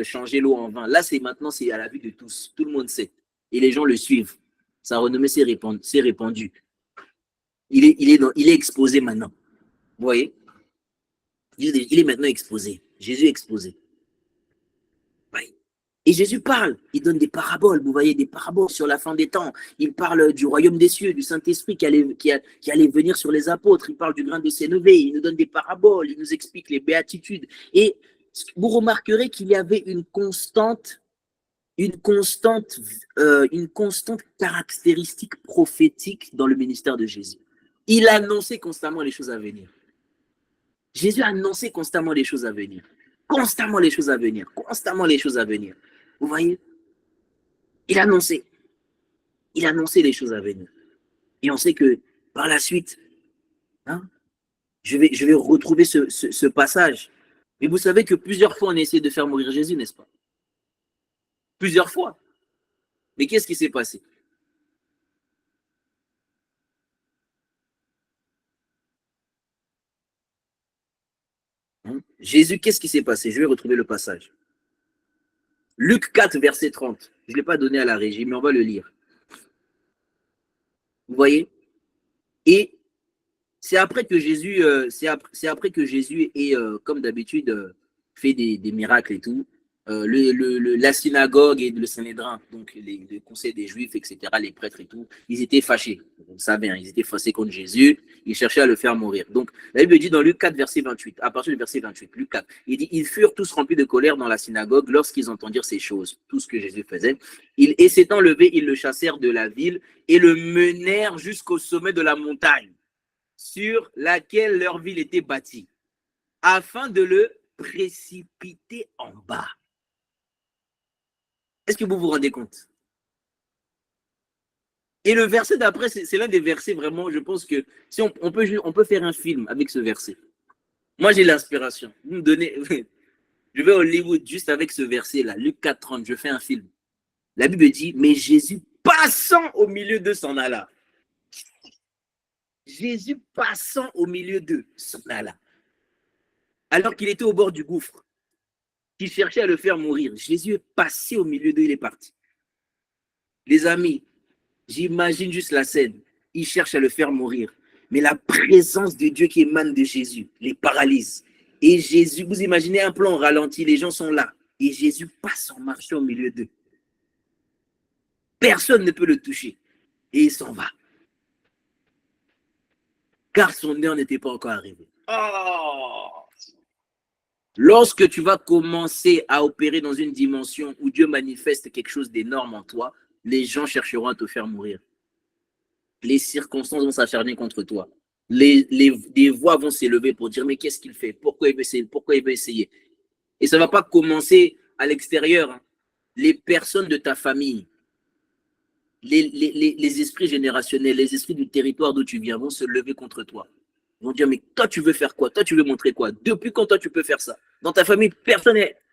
Speaker 1: changé l'eau en vin. Là maintenant c'est à la vue de tous. Tout le monde sait. Et les gens le suivent. Sa renommée s'est répandue. Il est exposé maintenant. Vous voyez? Il est maintenant exposé. Jésus est exposé. Oui. Et Jésus parle. Il donne des paraboles. Vous voyez, des paraboles sur la fin des temps. Il parle du royaume des cieux, du Saint-Esprit qui allait venir sur les apôtres. Il parle du grain de sénévé. Il nous donne des paraboles. Il nous explique les béatitudes. Et vous remarquerez qu'il y avait une constante caractéristique prophétique dans le ministère de Jésus. Il annonçait constamment les choses à venir. Jésus annonçait constamment les choses à venir. Constamment les choses à venir. Constamment les choses à venir. Vous voyez? Il annonçait les choses à venir. Et on sait que par la suite, hein, je vais retrouver ce passage. Mais vous savez que plusieurs fois on a essayé de faire mourir Jésus, n'est-ce pas? Plusieurs fois. Mais qu'est-ce qui s'est passé? Jésus, qu'est-ce qui s'est passé? Je vais retrouver le passage. Luc 4, verset 30. Je ne l'ai pas donné à la régie, mais on va le lire. Vous voyez? Et c'est après que Jésus, ait, comme d'habitude, fait des miracles et tout. La synagogue et le Sanhédrin, donc le conseil des Juifs, etc., les prêtres et tout, ils étaient fâchés. Vous savez, ils étaient fâchés contre Jésus. Ils cherchaient à le faire mourir. Donc, la Bible dit dans Luc 4, verset 28, à partir du verset 28, Luc 4, il dit, ils furent tous remplis de colère dans la synagogue lorsqu'ils entendirent ces choses, tout ce que Jésus faisait. Et s'étant levés, ils le chassèrent de la ville et le menèrent jusqu'au sommet de la montagne sur laquelle leur ville était bâtie, afin de le précipiter en bas. Est-ce que vous vous rendez compte? Et le verset d'après, c'est l'un des versets vraiment, je pense que si on peut faire un film avec ce verset. Moi, j'ai l'inspiration. Vous me donnez, je vais à Hollywood juste avec ce verset-là, Luc 4:30, je fais un film. La Bible dit, mais Jésus passant au milieu d'eux s'en alla. Jésus passant au milieu d'eux s'en alla. Alors qu'il était au bord du gouffre, qu'il cherchait à le faire mourir. Jésus est passé au milieu d'eux, il est parti. Les amis, j'imagine juste la scène. Il cherche à le faire mourir. Mais la présence de Dieu qui émane de Jésus les paralyse. Et Jésus, vous imaginez un plan ralenti, les gens sont là. Et Jésus passe en marchant au milieu d'eux. Personne ne peut le toucher. Et il s'en va. Car son heure n'était pas encore arrivée. Oh! Lorsque tu vas commencer à opérer dans une dimension où Dieu manifeste quelque chose d'énorme en toi, les gens chercheront à te faire mourir. Les circonstances vont s'acharner contre toi. Des voix vont s'élever pour dire, mais qu'est-ce qu'il fait? Pourquoi il veut essayer? Et ça ne va pas commencer à l'extérieur. Hein. Les personnes de ta famille, les esprits générationnels, les esprits du territoire d'où tu viens vont se lever contre toi. Ils vont dire, mais toi, tu veux faire quoi? Toi, tu veux montrer quoi? Depuis quand toi, tu peux faire ça? Dans ta famille,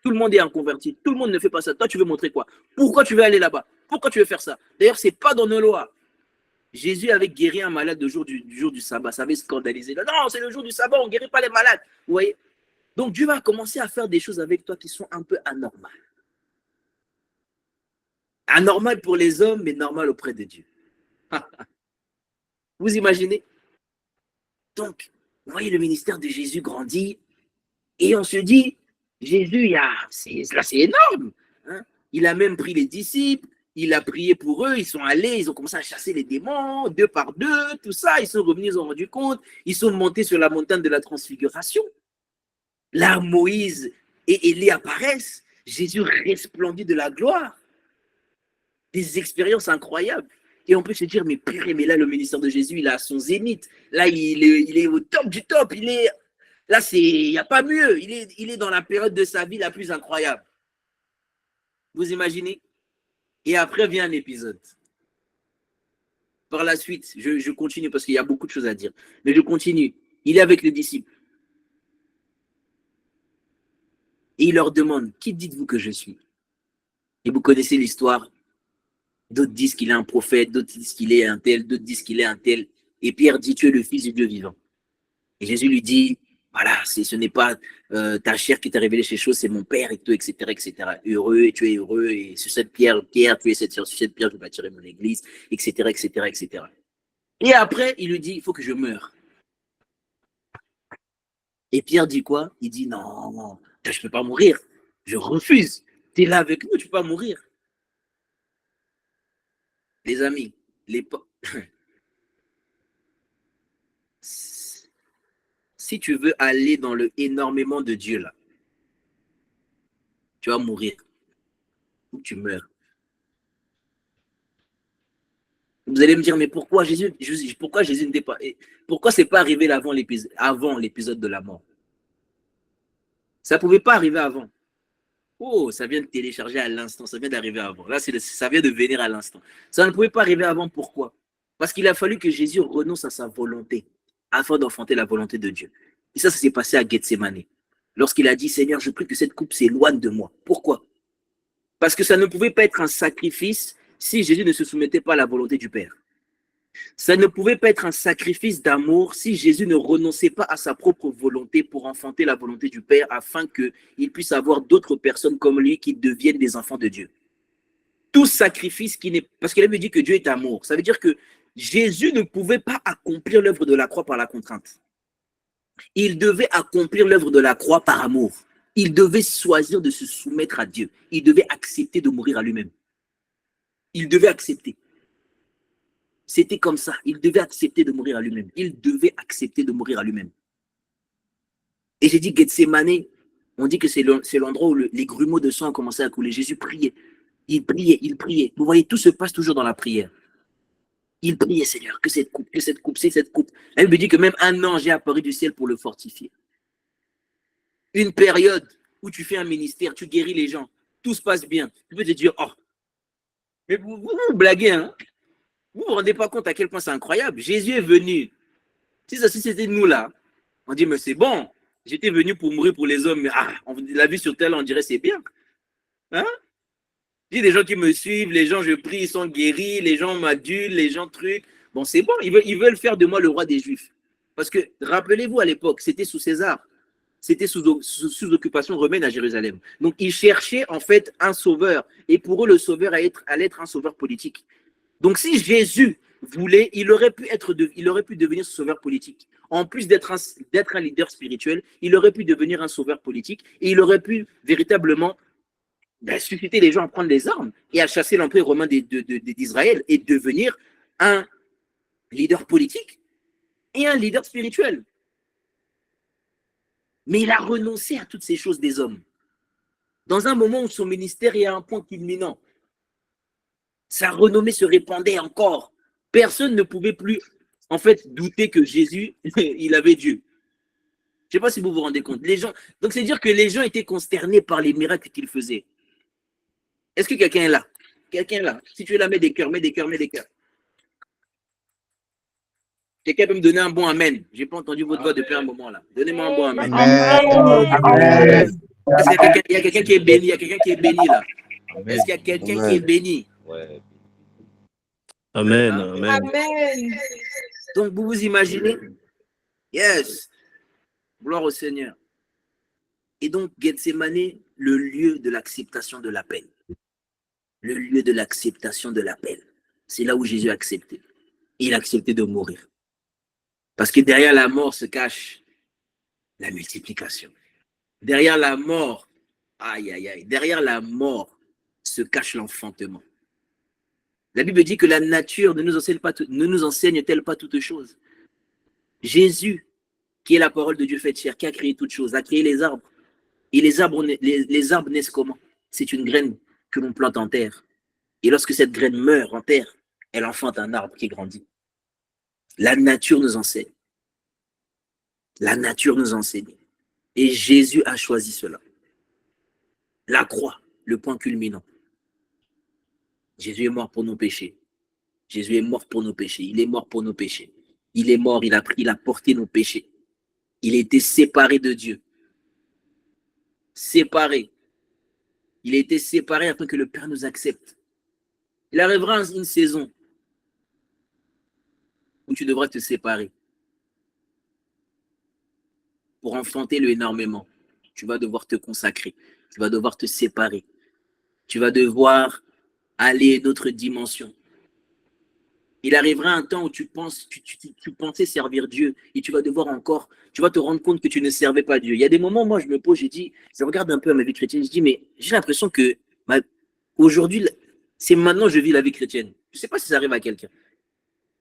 Speaker 1: tout le monde est inconverti. Tout le monde ne fait pas ça. Toi, tu veux montrer quoi? Pourquoi tu veux aller là-bas? Pourquoi tu veux faire ça? D'ailleurs, ce n'est pas dans nos lois. Jésus avait guéri un malade le jour du sabbat. Ça avait scandalisé. Non, c'est le jour du sabbat, on ne guérit pas les malades. Vous voyez? Donc, Dieu va commencer à faire des choses avec toi qui sont un peu anormales. Anormales pour les hommes, mais normales auprès de Dieu. Vous imaginez? Donc, vous voyez, le ministère de Jésus grandit et on se dit, Jésus, c'est énorme. Hein? Il a même pris les disciples, il a prié pour eux, ils sont allés, ils ont commencé à chasser les démons, 2 par 2, tout ça. Ils sont revenus, ils ont rendu compte, ils sont montés sur la montagne de la transfiguration. Là, Moïse et Élie apparaissent, Jésus resplendit de la gloire. Des expériences incroyables. Et on peut se dire, mais purée, mais là, le ministère de Jésus, il est à son zénith. Là, il est au top du top. Là, il n'y a pas mieux. Il est dans la période de sa vie la plus incroyable. Vous imaginez? Et après vient un épisode. Par la suite, je continue parce qu'il y a beaucoup de choses à dire. Mais je continue. Il est avec les disciples. Et il leur demande, qui dites-vous que je suis? Et vous connaissez l'histoire. D'autres disent qu'il est un prophète, d'autres disent qu'il est un tel, d'autres disent qu'il est un tel. Et Pierre dit, tu es le Fils du Dieu vivant. Et Jésus lui dit, voilà, ce n'est pas ta chair qui t'a révélé ces choses, c'est mon Père et tout, etc., etc. Heureux, et tu es heureux, et sur cette pierre, tu es sur cette pierre, je bâtirai mon église, etc., etc., etc. Et après, il lui dit, il faut que je meure. Et Pierre dit quoi? Il dit, non, je ne peux pas mourir. Je refuse. Tu es là avec nous, tu ne peux pas mourir. Les amis, si tu veux aller dans le énormément de Dieu là, tu vas mourir ou tu meurs. Vous allez me dire, mais pourquoi Jésus n'était pas, pourquoi c'est pas arrivé avant l'épisode de la mort? Ça ne pouvait pas arriver avant. Oh, ça vient de télécharger à l'instant, ça vient d'arriver avant. Là, ça vient de venir à l'instant. Ça ne pouvait pas arriver avant, pourquoi? Parce qu'il a fallu que Jésus renonce à sa volonté afin d'enfanter la volonté de Dieu. Et ça s'est passé à Gethsémane. Lorsqu'il a dit, Seigneur, je prie que cette coupe s'éloigne de moi. Pourquoi? Parce que ça ne pouvait pas être un sacrifice si Jésus ne se soumettait pas à la volonté du Père. Ça ne pouvait pas être un sacrifice d'amour si Jésus ne renonçait pas à sa propre volonté pour enfanter la volonté du Père afin qu'il puisse avoir d'autres personnes comme lui qui deviennent des enfants de Dieu. tout sacrifice qui n'est... Parce que la Bible dit que Dieu est amour. Ça veut dire que Jésus ne pouvait pas accomplir l'œuvre de la croix par la contrainte. Il devait accomplir l'œuvre de la croix par amour. Il devait choisir de se soumettre à Dieu. Il devait accepter de mourir à lui-même. Il devait accepter. C'était comme ça. Il devait accepter de mourir à lui-même. Il devait accepter de mourir à lui-même. Et j'ai dit Gethsemane, on dit que c'est l'endroit où les grumeaux de sang ont commencé à couler. Jésus priait. Il priait, il priait. Vous voyez, tout se passe toujours dans la prière. Il priait, Seigneur, que cette coupe, c'est cette coupe. La Bible dit que même un ange est apparu du ciel pour le fortifier. Une période où tu fais un ministère, tu guéris les gens, tout se passe bien. Tu peux te dire, oh, mais vous blaguez, hein? Vous ne vous rendez pas compte à quel point c'est incroyable. Jésus est venu. Si c'était nous là, on dit, mais c'est bon. J'étais venu pour mourir pour les hommes, mais on l'a vu sur terre, on dirait c'est bien. Hein? J'ai des gens qui me suivent, les gens, je prie, ils sont guéris, les gens m'adulent, les gens trucs. Bon, c'est bon, ils veulent faire de moi le roi des Juifs. Parce que, rappelez-vous, à l'époque, c'était sous César. C'était sous occupation romaine à Jérusalem. Donc, ils cherchaient en fait un sauveur. Et pour eux, le sauveur allait être un sauveur politique. Donc, si Jésus voulait, il aurait pu devenir ce sauveur politique. En plus d'être un leader spirituel, il aurait pu devenir un sauveur politique et il aurait pu véritablement susciter les gens à prendre les armes et à chasser l'empire romain d'Israël et devenir un leader politique et un leader spirituel. Mais il a renoncé à toutes ces choses des hommes. Dans un moment où son ministère est à un point culminant, sa renommée se répandait encore. Personne ne pouvait plus, en fait, douter que Jésus, il avait Dieu. Je ne sais pas si vous vous rendez compte. Donc, c'est dire que les gens étaient consternés par les miracles qu'il faisait. Est-ce que quelqu'un est là? Quelqu'un est là? Si tu es là, mets des cœurs, mets des cœurs, mets des cœurs. Quelqu'un peut me donner un bon amen? Je n'ai pas entendu votre voix depuis un moment là. Donnez-moi un bon amen.
Speaker 2: Amen.
Speaker 1: Il y a quelqu'un qui est béni, il y a quelqu'un qui est béni là. Est-ce qu'il y a quelqu'un qui est béni?
Speaker 3: Ouais.
Speaker 6: Amen. Amen.
Speaker 1: Donc vous vous imaginez? Yes. Gloire au Seigneur. Et donc Gethsemane, le lieu de l'acceptation de l'appel. Le lieu de l'acceptation de l'appel. C'est là où Jésus a accepté. Il a accepté de mourir. Parce que derrière la mort se cache la multiplication. Derrière la mort, derrière la mort se cache l'enfantement. La Bible dit que la nature ne nous enseigne-t-elle pas toutes choses. Jésus, qui est la parole de Dieu faite chair, qui a créé toutes choses, a créé les arbres. Et les arbres naissent comment? C'est une graine que l'on plante en terre. Et lorsque cette graine meurt en terre, elle enfante un arbre qui grandit. La nature nous enseigne. La nature nous enseigne. Et Jésus a choisi cela. La croix, le point culminant. Jésus est mort pour nos péchés. Jésus est mort pour nos péchés. Il est mort pour nos péchés. Il est mort, il a porté nos péchés. Il a été séparé de Dieu. Séparé. Il a été séparé afin que le Père nous accepte. Il arrivera une saison où tu devras te séparer. Pour enfanter-le énormément, tu vas devoir te consacrer. Tu vas devoir te séparer. Tu vas devoir aller à une autre dimension. Il arrivera un temps où tu pensais servir Dieu et tu vas te rendre compte que tu ne servais pas Dieu. Il y a des moments, moi, je me pose, je regarde un peu ma vie chrétienne, je dis, mais j'ai l'impression que aujourd'hui, c'est maintenant que je vis la vie chrétienne. Je ne sais pas si ça arrive à quelqu'un.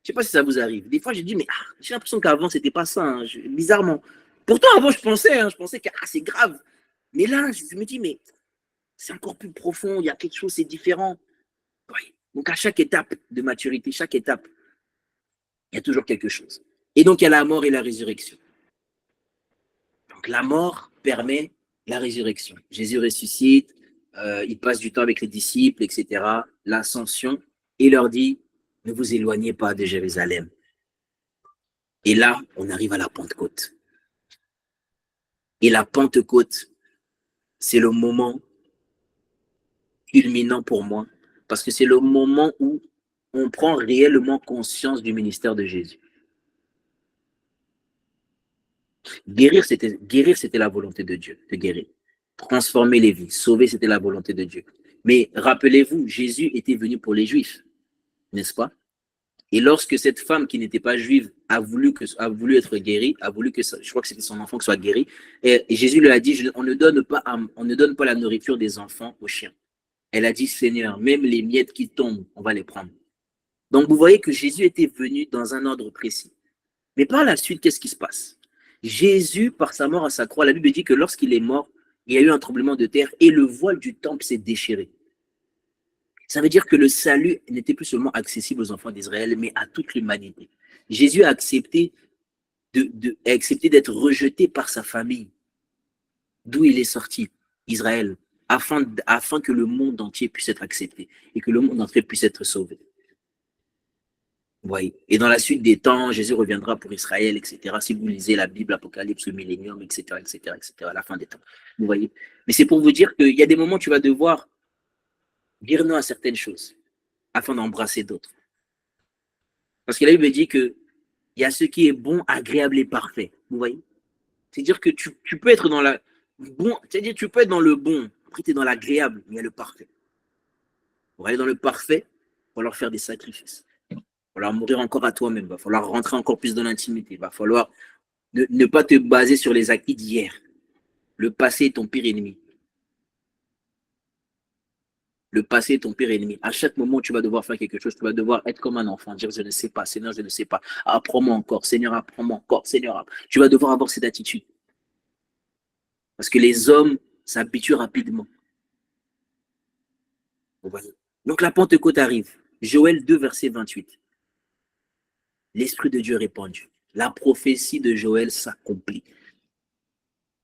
Speaker 1: Je ne sais pas si ça vous arrive. Des fois, je dis, mais j'ai l'impression qu'avant, ce n'était pas ça, hein, bizarrement. Pourtant, avant, je pensais que c'est grave. Mais là, je me dis, mais c'est encore plus profond, il y a quelque chose, c'est différent. Oui. Donc, à chaque étape de maturité, chaque étape, il y a toujours quelque chose. Et donc, il y a la mort et la résurrection. Donc, la mort permet la résurrection. Jésus ressuscite, il passe du temps avec les disciples, etc. L'ascension, et il leur dit, ne vous éloignez pas de Jérusalem. Et là, on arrive à la Pentecôte. Et la Pentecôte, c'est le moment culminant pour moi, parce que c'est le moment où on prend réellement conscience du ministère de Jésus. Guérir, c'était la volonté de Dieu, de guérir. Transformer les vies, sauver, c'était la volonté de Dieu. Mais rappelez-vous, Jésus était venu pour les Juifs, n'est-ce pas? Et lorsque cette femme qui n'était pas juive a voulu être guérie, a voulu que je crois que c'était son enfant qui soit guéri, et Jésus lui a dit, on ne donne pas la nourriture des enfants aux chiens. Elle a dit, Seigneur, même les miettes qui tombent, on va les prendre. Donc vous voyez que Jésus était venu dans un ordre précis. Mais par la suite, qu'est-ce qui se passe? Jésus, par sa mort à sa croix, la Bible dit que lorsqu'il est mort, il y a eu un tremblement de terre et le voile du temple s'est déchiré. Ça veut dire que le salut n'était plus seulement accessible aux enfants d'Israël, mais à toute l'humanité. Jésus a accepté d'être rejeté par sa famille, d'où il est sorti, Israël, afin que le monde entier puisse être accepté et que le monde entier puisse être sauvé. Vous voyez. Et dans la suite des temps, Jésus reviendra pour Israël, etc. Si vous lisez la Bible, l'Apocalypse, le Millénium, etc., à la fin des temps. Vous voyez. Mais c'est pour vous dire qu'il y a des moments où tu vas devoir dire non à certaines choses afin d'embrasser d'autres. Parce que la Bible dit qu'il y a ce qui est bon, agréable et parfait. Vous voyez. C'est-à-dire que tu peux être dans la bon, c'est-à-dire tu peux être dans le bon, après tu es dans l'agréable, mais il y a le parfait. Pour aller dans le parfait, il va falloir faire des sacrifices. Il va falloir mourir encore à toi-même, il va falloir rentrer encore plus dans l'intimité, il va falloir ne pas te baser sur les acquis d'hier. Le passé est ton pire ennemi. Le passé est ton pire ennemi. À chaque moment où tu vas devoir faire quelque chose, tu vas devoir être comme un enfant, dire je ne sais pas, Seigneur, je ne sais pas. Apprends-moi encore, Seigneur, apprends-moi encore, Seigneur. Tu vas devoir avoir cette attitude. Parce que les hommes s'habituent rapidement. Vous voyez. Donc la Pentecôte arrive. Joël 2, verset 28. L'Esprit de Dieu est répandu. La prophétie de Joël s'accomplit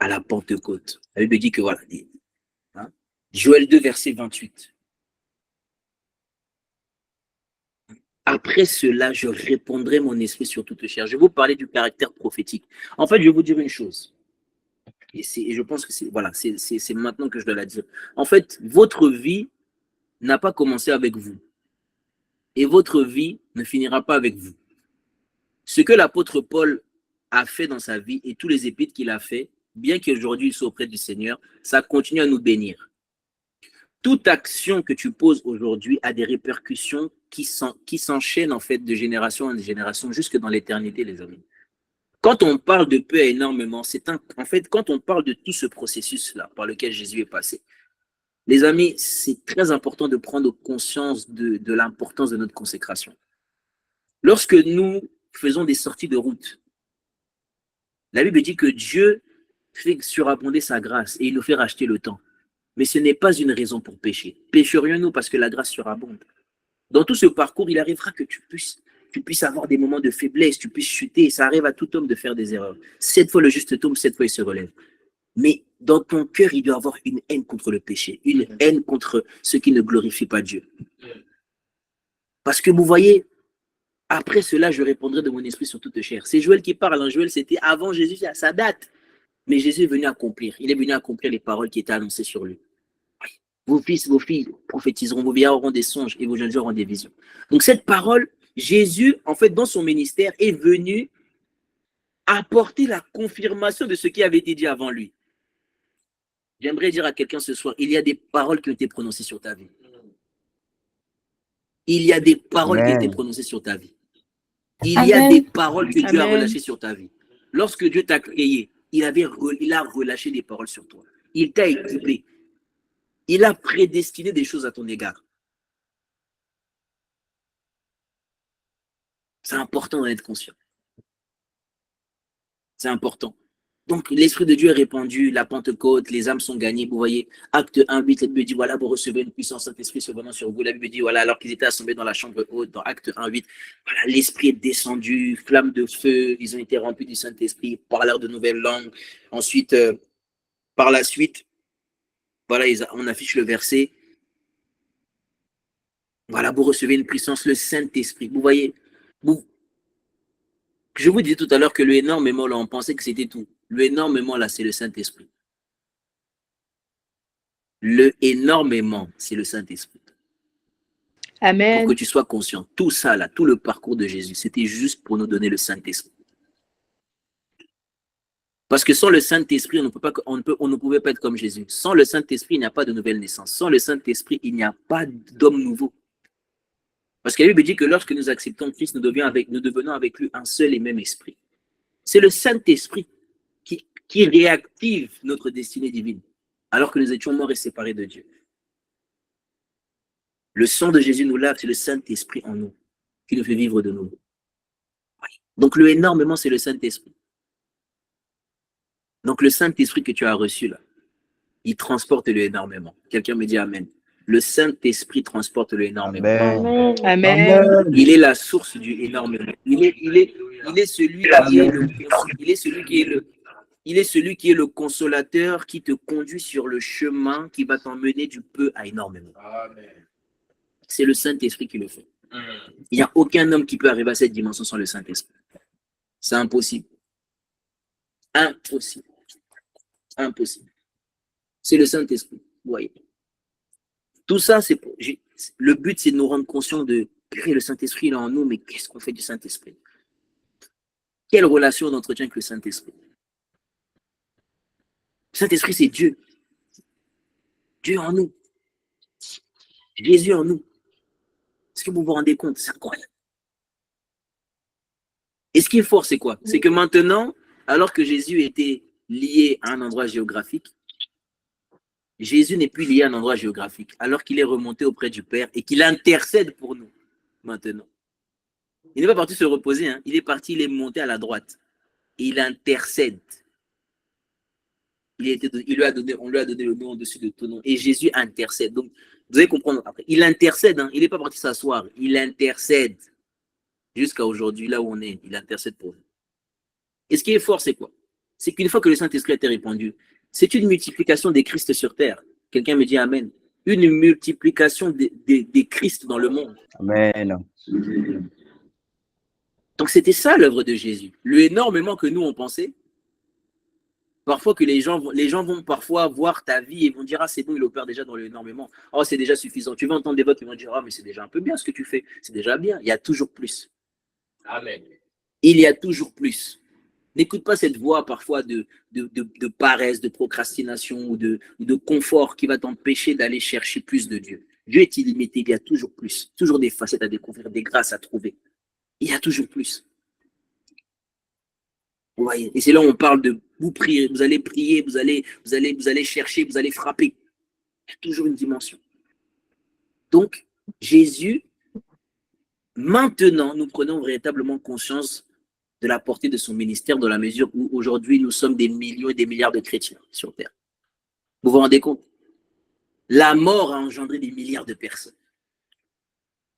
Speaker 1: à la Pentecôte. La Bible dit que voilà. Hein? Joël 2, verset 28. Après cela, je répandrai mon esprit sur toute chair. Je vais vous parler du caractère prophétique. En fait, je vais vous dire une chose. Et je pense que c'est maintenant que je dois la dire. En fait, votre vie n'a pas commencé avec vous. Et votre vie ne finira pas avec vous. Ce que l'apôtre Paul a fait dans sa vie et tous les épîtres qu'il a fait, bien qu'aujourd'hui il soit auprès du Seigneur, ça continue à nous bénir. Toute action que tu poses aujourd'hui a des répercussions qui s'enchaînent en fait de génération en génération jusque dans l'éternité, les amis. Quand on parle de peu énormément, en fait, quand on parle de tout ce processus-là par lequel Jésus est passé, les amis, c'est très important de prendre conscience de l'importance de notre consécration. Lorsque nous faisons des sorties de route, la Bible dit que Dieu fait surabonder sa grâce et il nous fait racheter le temps. Mais ce n'est pas une raison pour pécher. Pécherions-nous parce que la grâce surabonde. Dans tout ce parcours, il arrivera que tu puisses avoir des moments de faiblesse, tu puisses chuter. Ça arrive à tout homme de faire des erreurs. 7 fois le juste tombe, 7 fois il se relève. Mais dans ton cœur, il doit y avoir une haine contre le péché, une haine contre ce qui ne glorifie pas Dieu. Parce que vous voyez, après cela, je répondrai de mon esprit sur toute chair. C'est Joël qui parle. Hein. Joël, c'était avant Jésus, ça date. Mais Jésus est venu accomplir. Il est venu accomplir les paroles qui étaient annoncées sur lui. Vos fils, vos filles prophétiseront, vos vieillards auront des songes et vos jeunes gens auront des visions. Donc cette parole, Jésus, en fait, dans son ministère, est venu apporter la confirmation de ce qui avait été dit avant lui. J'aimerais dire à quelqu'un ce soir, il y a des paroles qui ont été prononcées sur ta vie. Il y a des paroles qui ont été prononcées sur ta vie. Il y a des paroles que Dieu a relâchées sur ta vie. Lorsque Dieu t'a créé, il a relâché des paroles sur toi. Il t'a équipé. Il a prédestiné des choses à ton égard. C'est important d'en être conscient. C'est important. Donc, l'Esprit de Dieu est répandu, la Pentecôte, les âmes sont gagnées. Vous voyez, acte 1, 8, la Bible dit, voilà, vous recevez une puissance Saint-Esprit survenant sur vous. La Bible dit, voilà, alors qu'ils étaient assemblés dans la chambre haute, dans acte 1, 8, voilà, l'Esprit est descendu, flamme de feu, ils ont été remplis du Saint-Esprit, parlèrent de nouvelles langues. Ensuite, par la suite, voilà, on affiche le verset. Voilà, vous recevez une puissance, le Saint-Esprit. Vous voyez, je vous disais tout à l'heure que le énormément, là, on pensait que c'était tout. Le énormément, là, c'est le Saint-Esprit. Le énormément, c'est le Saint-Esprit.
Speaker 2: Amen.
Speaker 1: Pour que tu sois conscient. Tout ça, là, tout le parcours de Jésus, c'était juste pour nous donner le Saint-Esprit. Parce que sans le Saint-Esprit, on ne pouvait pas être comme Jésus. Sans le Saint-Esprit, il n'y a pas de nouvelle naissance. Sans le Saint-Esprit, il n'y a pas d'homme nouveau. Parce que la Bible dit que lorsque nous acceptons Christ, nous devenons avec lui un seul et même esprit. C'est le Saint-Esprit qui réactive notre destinée divine, alors que nous étions morts et séparés de Dieu. Le sang de Jésus nous lave, c'est le Saint-Esprit en nous, qui nous fait vivre de nouveau. Donc le énormément, c'est le Saint-Esprit. Donc le Saint-Esprit que tu as reçu là, il transporte le énormément. Quelqu'un me dit Amen. Le Saint-Esprit transporte le énormément.
Speaker 3: Amen.
Speaker 2: Amen.
Speaker 1: Il est la source du énormément. Il est celui qui est le consolateur qui te conduit sur le chemin qui va t'emmener du peu à énormément. C'est le Saint-Esprit qui le fait. Il n'y a aucun homme qui peut arriver à cette dimension sans le Saint-Esprit. C'est impossible. Impossible. Impossible. C'est le Saint-Esprit. Vous voyez. Tout ça, le but, c'est de nous rendre conscients de le Saint-Esprit est en nous, mais qu'est-ce qu'on fait du Saint-Esprit? Quelle relation on entretient avec le Saint-Esprit? Le Saint-Esprit, c'est Dieu. Dieu en nous. Jésus en nous. Est-ce que vous vous rendez compte? C'est incroyable. Et ce qui est fort, c'est quoi? C'est que maintenant, alors que Jésus était lié à un endroit géographique, Jésus n'est plus lié à un endroit géographique, alors qu'il est remonté auprès du Père et qu'il intercède pour nous maintenant. Il n'est pas parti se reposer, hein. Il est monté à la droite et il intercède. On lui a donné le nom au-dessus de tout nom. Et Jésus intercède. Donc, vous allez comprendre après. Il intercède, hein. Il n'est pas parti s'asseoir. Il intercède. Jusqu'à aujourd'hui, là où on est, il intercède pour nous. Et ce qui est fort, c'est quoi? C'est qu'une fois que le Saint-Esprit a été répandu, c'est une multiplication des Christ sur terre. Quelqu'un me dit Amen. Une multiplication des Christ dans le monde.
Speaker 3: Amen.
Speaker 1: Donc c'était ça l'œuvre de Jésus. Le énormément que nous on pensait. Parfois que les gens vont parfois voir ta vie et vont dire ah c'est bon, il opère déjà dans l'énormément. Oh c'est déjà suffisant. Tu vas entendre des voix qui vont dire ah mais c'est déjà un peu bien ce que tu fais. C'est déjà bien. Il y a toujours plus. Amen. Il y a toujours plus. N'écoute pas cette voix parfois de paresse, de procrastination ou de confort qui va t'empêcher d'aller chercher plus de Dieu. Dieu est illimité, il y a toujours plus. Toujours des facettes à découvrir, des grâces à trouver. Il y a toujours plus. Vous voyez? Et c'est là où on parle de vous prier, vous allez prier, vous allez chercher, vous allez frapper. Il y a toujours une dimension. Donc, Jésus, maintenant, nous prenons véritablement conscience de la portée de son ministère dans la mesure où aujourd'hui nous sommes des millions et des milliards de chrétiens sur terre. Vous vous rendez compte? La mort a engendré des milliards de personnes.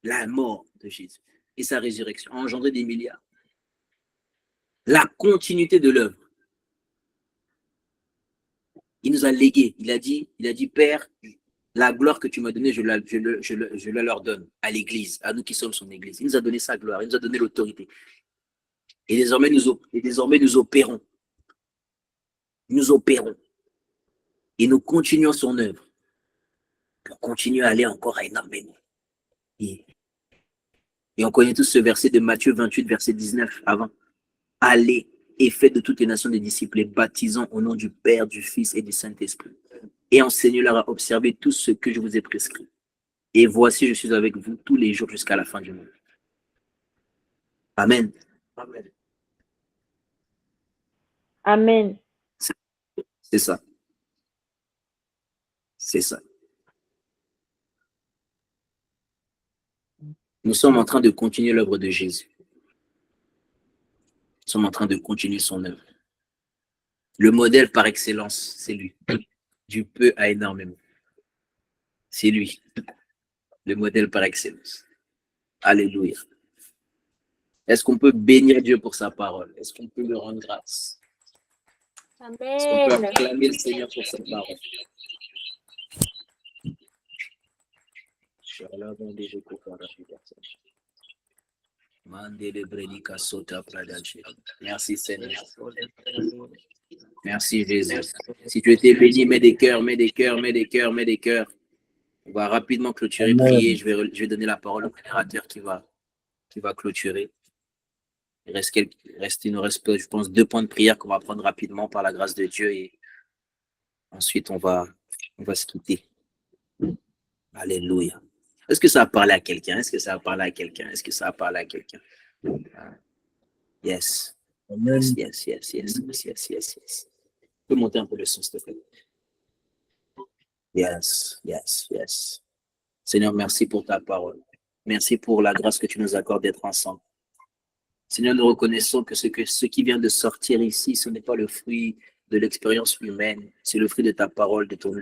Speaker 1: La mort de Jésus et sa résurrection a engendré des milliards. La continuité de l'œuvre. Il nous a légué. Il a dit Père, la gloire que tu m'as donnée, je la leur donne à l'Église, à nous qui sommes son Église. Il nous a donné sa gloire, il nous a donné l'autorité. Et désormais, nous opérons. Nous opérons. Et nous continuons son œuvre pour continuer à aller encore à énormément. Et on connaît tous ce verset de Matthieu 28, verset 19 avant. Allez et faites de toutes les nations des disciples, les baptisant au nom du Père, du Fils et du Saint-Esprit. Et enseignez-leur à observer tout ce que je vous ai prescrit. Et voici, je suis avec vous tous les jours jusqu'à la fin du monde. Amen. Amen.
Speaker 5: Amen.
Speaker 1: C'est ça. C'est ça. Nous sommes en train de continuer l'œuvre de Jésus. Nous sommes en train de continuer son œuvre. Le modèle par excellence, c'est lui. Du peu à énormément. C'est lui. Le modèle par excellence. Alléluia. Est-ce qu'on peut bénir Dieu pour sa parole? Est-ce qu'on peut lui rendre grâce?
Speaker 5: Amen.
Speaker 1: Est-ce qu'on peut acclamer le Seigneur pour sa parole? Merci Seigneur. Merci Jésus. Si tu étais béni, mets des cœurs, mets des cœurs, mets des cœurs, mets des cœurs. On va rapidement clôturer, prier. Je vais donner la parole au modérateur qui va clôturer. Il nous reste, je pense, 2 points de prière qu'on va prendre rapidement par la grâce de Dieu et ensuite on va se quitter. Alléluia. Est-ce que ça a parlé à quelqu'un? Est-ce que ça a parlé à quelqu'un? Est-ce que ça a parlé à quelqu'un? Yes.
Speaker 6: Amen.
Speaker 1: Yes. Tu peux monter un peu le son, s'il te plaît. Yes. Seigneur, merci pour ta parole. Merci pour la grâce que tu nous accordes d'être ensemble. Seigneur, nous reconnaissons que ce qui vient de sortir ici, ce n'est pas le fruit de l'expérience humaine, c'est le fruit de ta parole, de ton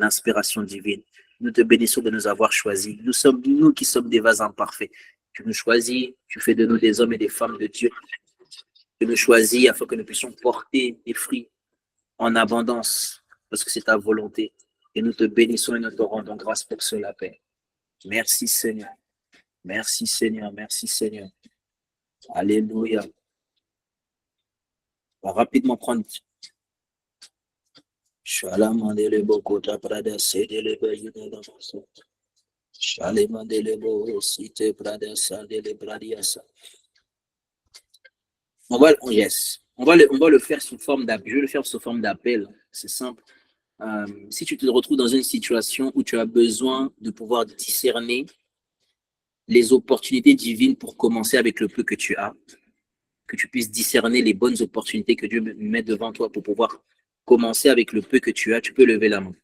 Speaker 1: inspiration divine. Nous te bénissons de nous avoir choisis. Nous sommes nous qui sommes des vases imparfaits. Tu nous choisis, tu fais de nous des hommes et des femmes de Dieu. Tu nous choisis afin que nous puissions porter des fruits en abondance, parce que c'est ta volonté. Et nous te bénissons et nous te rendons grâce pour cela, Père. Merci Seigneur. Merci Seigneur. Merci Seigneur. Alléluia. On va rapidement prendre. On va le faire sous forme d'appel. Je vais le faire sous forme d'appel. C'est simple. Si tu te retrouves dans une situation où tu as besoin de pouvoir discerner les opportunités divines pour commencer avec le peu que tu as, que tu puisses discerner les bonnes opportunités que Dieu met devant toi pour pouvoir commencer avec le peu que tu as, tu peux lever la main.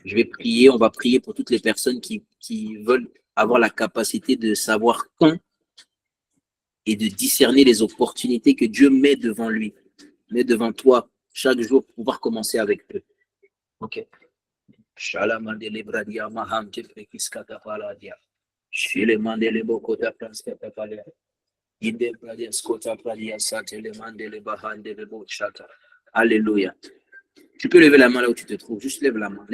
Speaker 1: Je vais prier, on va prier pour toutes les personnes qui veulent avoir la capacité de savoir quand et de discerner les opportunités que Dieu met devant lui, met devant toi chaque jour pour pouvoir commencer avec eux. Ok. Alléluia. Tu peux lever la main là où tu te trouves. Juste lève la main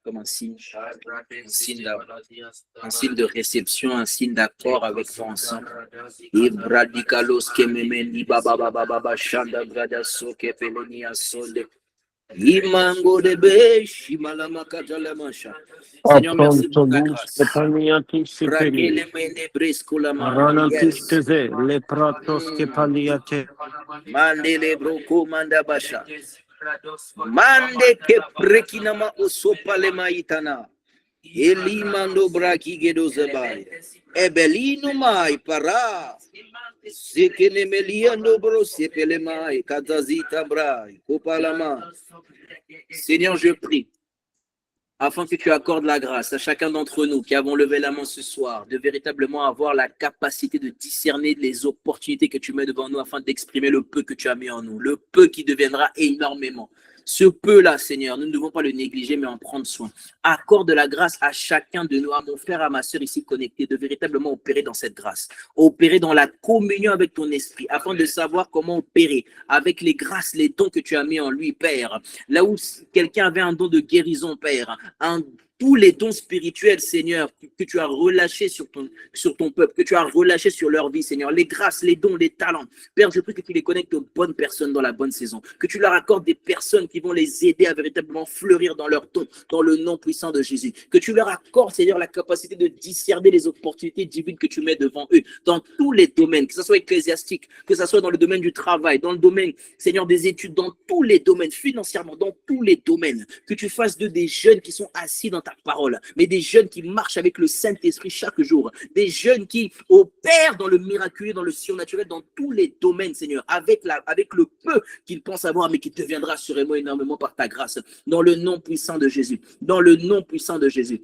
Speaker 1: comme un signe de réception, un signe d'accord avec toi ensemble. Ibradikalos kememeni baba baba baba shanda brada soke pelenia sonde. Imango de beshi malama katala masha. Seigneur, merci pour ta grâce. Rakele mende brisco la manda.
Speaker 6: Le pratos que paliate.
Speaker 1: Mandele broko manda basha. Mande ke prekinama osopale maitana. Eli mando braki gedo zebai. Ebelino mai para. Sekene meliando bro sepele mai katazita brai kopalama. Seigneur, je prie afin que tu accordes la grâce à chacun d'entre nous qui avons levé la main ce soir, de véritablement avoir la capacité de discerner les opportunités que tu mets devant nous afin d'exprimer le peu que tu as mis en nous, le peu qui deviendra énormément. Ce peu-là, Seigneur, nous ne devons pas le négliger, mais en prendre soin. Accorde la grâce à chacun de nous, à mon frère, à ma sœur ici connectés, de véritablement opérer dans cette grâce, opérer dans la communion avec ton esprit, afin de savoir comment opérer avec les grâces, les dons que tu as mis en lui, Père. Là où quelqu'un avait un don de guérison, Père, tous les dons spirituels, Seigneur, que tu as relâchés sur ton peuple, que tu as relâchés sur leur vie, Seigneur, les grâces, les dons, les talents. Père, je prie que tu les connectes aux bonnes personnes dans la bonne saison, que tu leur accordes des personnes qui vont les aider à véritablement fleurir dans leurs dons, dans le nom puissant de Jésus. Que tu leur accordes, Seigneur, la capacité de discerner les opportunités divines que tu mets devant eux, dans tous les domaines, que ce soit ecclésiastique, que ce soit dans le domaine du travail, dans le domaine, Seigneur, des études, dans tous les domaines, financièrement, dans tous les domaines. Que tu fasses d'eux des jeunes qui sont assis dans ta parole, mais des jeunes qui marchent avec le Saint-Esprit chaque jour, des jeunes qui opèrent dans le miraculeux, dans le surnaturel, dans tous les domaines, Seigneur, avec le peu qu'ils pensent avoir, mais qui deviendra assurément énormément par ta grâce, dans le nom puissant de Jésus, dans le nom puissant de Jésus.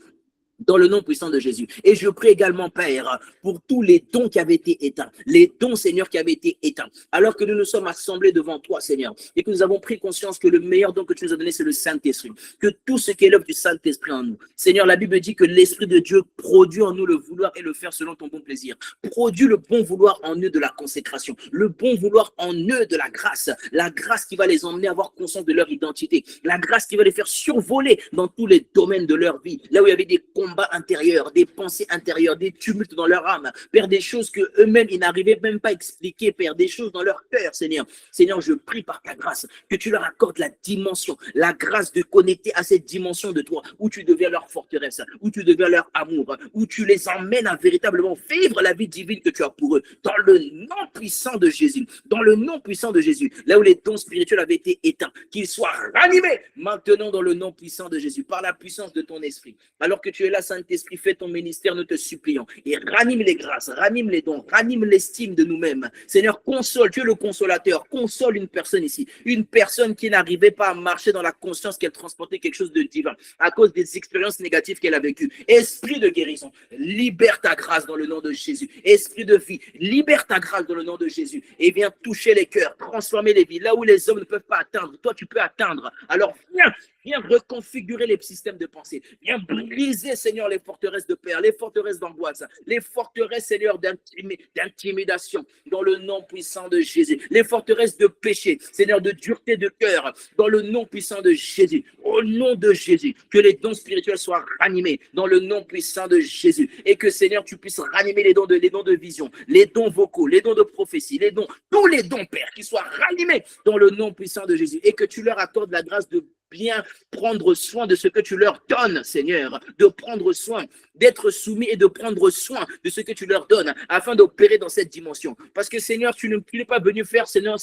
Speaker 1: Dans le nom puissant de Jésus. Et je prie également, Père, pour tous les dons qui avaient été éteints, les dons, Seigneur, qui avaient été éteints, alors que nous nous sommes assemblés devant toi, Seigneur, et que nous avons pris conscience que le meilleur don que tu nous as donné, c'est le Saint-Esprit, que tout ce qui est l'œuvre du Saint-Esprit en nous. Seigneur, la Bible dit que l'Esprit de Dieu produit en nous le vouloir et le faire selon ton bon plaisir. Produit le bon vouloir en eux de la consécration, le bon vouloir en eux de la grâce qui va les emmener à avoir conscience de leur identité, la grâce qui va les faire survoler dans tous les domaines de leur vie, là où il y avait des combats intérieurs, des pensées intérieures, des tumultes dans leur âme. Père, des choses que eux-mêmes, ils n'arrivaient même pas à expliquer, Père, des choses dans leur cœur, Seigneur. Seigneur, je prie par ta grâce que tu leur accordes la dimension, la grâce de connecter à cette dimension de toi, où tu deviens leur forteresse, où tu deviens leur amour, où tu les emmènes à véritablement vivre la vie divine que tu as pour eux, dans le nom puissant de Jésus, dans le nom puissant de Jésus, là où les dons spirituels avaient été éteints, qu'ils soient ranimés maintenant dans le nom puissant de Jésus, par la puissance de ton esprit. Alors que tu es là, Saint-Esprit, fais ton ministère, nous te supplions, et ranime les grâces, ranime les dons, ranime l'estime de nous-mêmes. Seigneur, console, tu es le consolateur, console une personne ici, une personne qui n'arrivait pas à marcher dans la conscience qu'elle transportait quelque chose de divin à cause des expériences négatives qu'elle a vécues. Esprit de guérison, libère ta grâce dans le nom de Jésus. Esprit de vie, libère ta grâce dans le nom de Jésus et viens toucher les cœurs, transformer les vies. Là où les hommes ne peuvent pas atteindre, toi tu peux atteindre. Alors viens reconfigurer les systèmes de pensée. Viens briser, Seigneur, les forteresses de peur, les forteresses d'angoisse, les forteresses, Seigneur, d'intimidation, dans le nom puissant de Jésus. Les forteresses de péché, Seigneur, de dureté de cœur, dans le nom puissant de Jésus. Au nom de Jésus, que les dons spirituels soient ranimés, dans le nom puissant de Jésus. Et que, Seigneur, tu puisses ranimer les dons de vision, les dons vocaux, les dons de prophétie, les dons, tous les dons, Père, qui soient ranimés dans le nom puissant de Jésus. Et que tu leur accordes la grâce de bien prendre soin de ce que tu leur donnes, Seigneur, de prendre soin, d'être soumis et de prendre soin de ce que tu leur donnes afin d'opérer dans cette dimension. Parce que, Seigneur, tu n'es pas venu faire, Seigneur,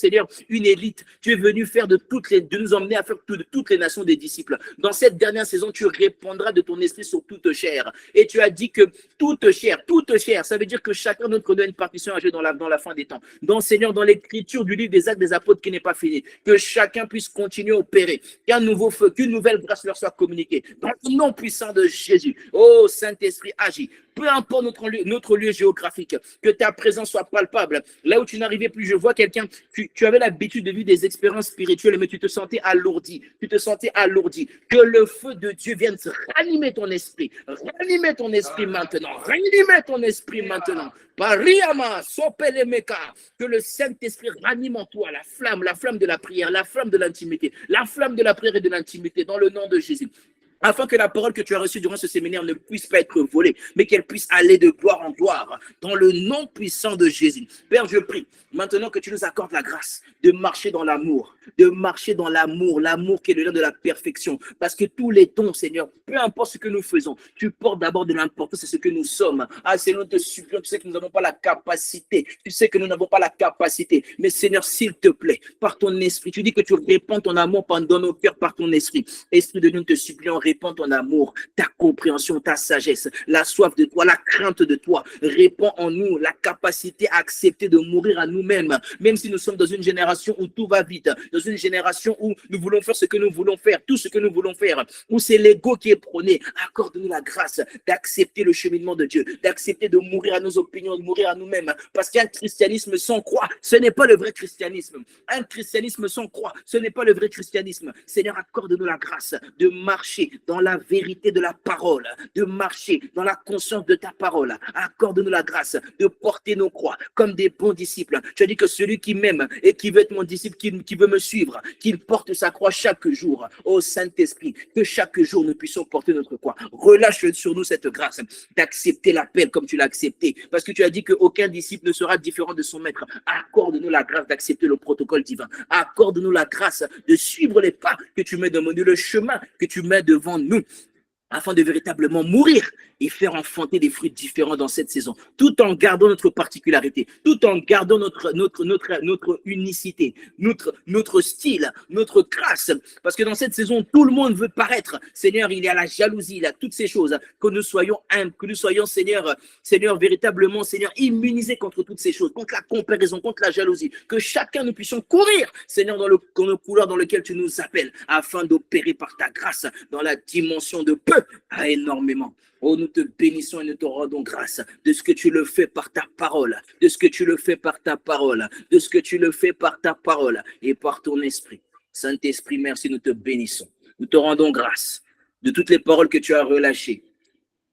Speaker 1: une élite. Tu es venu faire de nous emmener à faire de toutes les nations des disciples. Dans cette dernière saison, tu répandras de ton esprit sur toute chair. Et tu as dit que toute chair, ça veut dire que chacun d'entre nous a une partition à jouer dans la fin des temps. Donc, Seigneur, dans l'écriture du livre des Actes des Apôtres qui n'est pas fini, que chacun puisse continuer à opérer, qu'un nouveau feu, qu'une nouvelle grâce leur soit communiquée. Dans le nom puissant de Jésus. Oh, Saint-Esprit, agis. Peu importe notre lieu géographique, que ta présence soit palpable. Là où tu n'arrivais plus, je vois quelqu'un, tu avais l'habitude de vivre des expériences spirituelles, mais tu te sentais alourdi. Que le feu de Dieu vienne ranimer ton esprit. Ranimer ton esprit maintenant. Pariama, Sopelemeka, que le Saint-Esprit ranime en toi la flamme de la prière, la flamme de l'intimité, la flamme de la prière et de l'intimité, dans le nom de Jésus. Afin que la parole que tu as reçue durant ce séminaire ne puisse pas être volée, mais qu'elle puisse aller de gloire en gloire, dans le nom puissant de Jésus. Père, je prie, maintenant que tu nous accordes la grâce de marcher dans l'amour, l'amour qui est le lien de la perfection. Parce que tous les dons, Seigneur, peu importe ce que nous faisons, tu portes d'abord de l'importance, c'est ce que nous sommes. Ah, Seigneur, nous te supplions, tu sais que nous n'avons pas la capacité. Mais Seigneur, s'il te plaît, par ton esprit, tu dis que tu répands ton amour dans nos cœurs par ton esprit. Esprit de Dieu, nous te supplions, répands ton amour, ta compréhension, ta sagesse, la soif de toi, la crainte de toi. Répands en nous la capacité à accepter de mourir à nous-mêmes, même si nous sommes dans une génération où tout va vite, dans une génération où nous voulons faire ce que nous voulons faire, tout ce que nous voulons faire, où c'est l'ego qui est prôné. Accorde-nous la grâce d'accepter le cheminement de Dieu, d'accepter de mourir à nos opinions, de mourir à nous-mêmes, parce qu'un christianisme sans croix, ce n'est pas le vrai christianisme. Un christianisme sans croix, ce n'est pas le vrai christianisme. Seigneur, accorde-nous la grâce de marcher dans la vérité de la parole, de marcher dans la conscience de ta parole. Accorde-nous la grâce de porter nos croix comme des bons disciples. Tu as dit que celui qui m'aime et qui veut être mon disciple, qui veut me suivre, qu'il porte sa croix chaque jour. Ô Saint-Esprit, que chaque jour nous puissions porter notre croix. Relâche sur nous cette grâce d'accepter l'appel comme tu l'as accepté. Parce que tu as dit qu'aucun disciple ne sera différent de son maître. Accorde-nous la grâce d'accepter le protocole divin. Accorde-nous la grâce de suivre les pas que tu mets devant nous, le chemin que tu mets devant nous, afin de véritablement mourir et faire enfanter des fruits différents dans cette saison, tout en gardant notre particularité, tout en gardant notre unicité, notre style, notre grâce. Parce que dans cette saison, tout le monde veut paraître. Seigneur, il y a la jalousie, il y a toutes ces choses. Que nous soyons humbles, que nous soyons, Seigneur, véritablement, Seigneur, immunisés contre toutes ces choses, contre la comparaison, contre la jalousie. Que chacun nous puissions courir, Seigneur, dans le couloir dans lequel tu nous appelles, afin d'opérer par ta grâce dans la dimension de peu à énormément. Oh, nous te bénissons et nous te rendons grâce de ce que tu le fais par ta parole, de ce que tu le fais par ta parole, de ce que tu le fais par ta parole et par ton esprit. Saint-Esprit, merci, nous te bénissons. Nous te rendons grâce de toutes les paroles que tu as relâchées.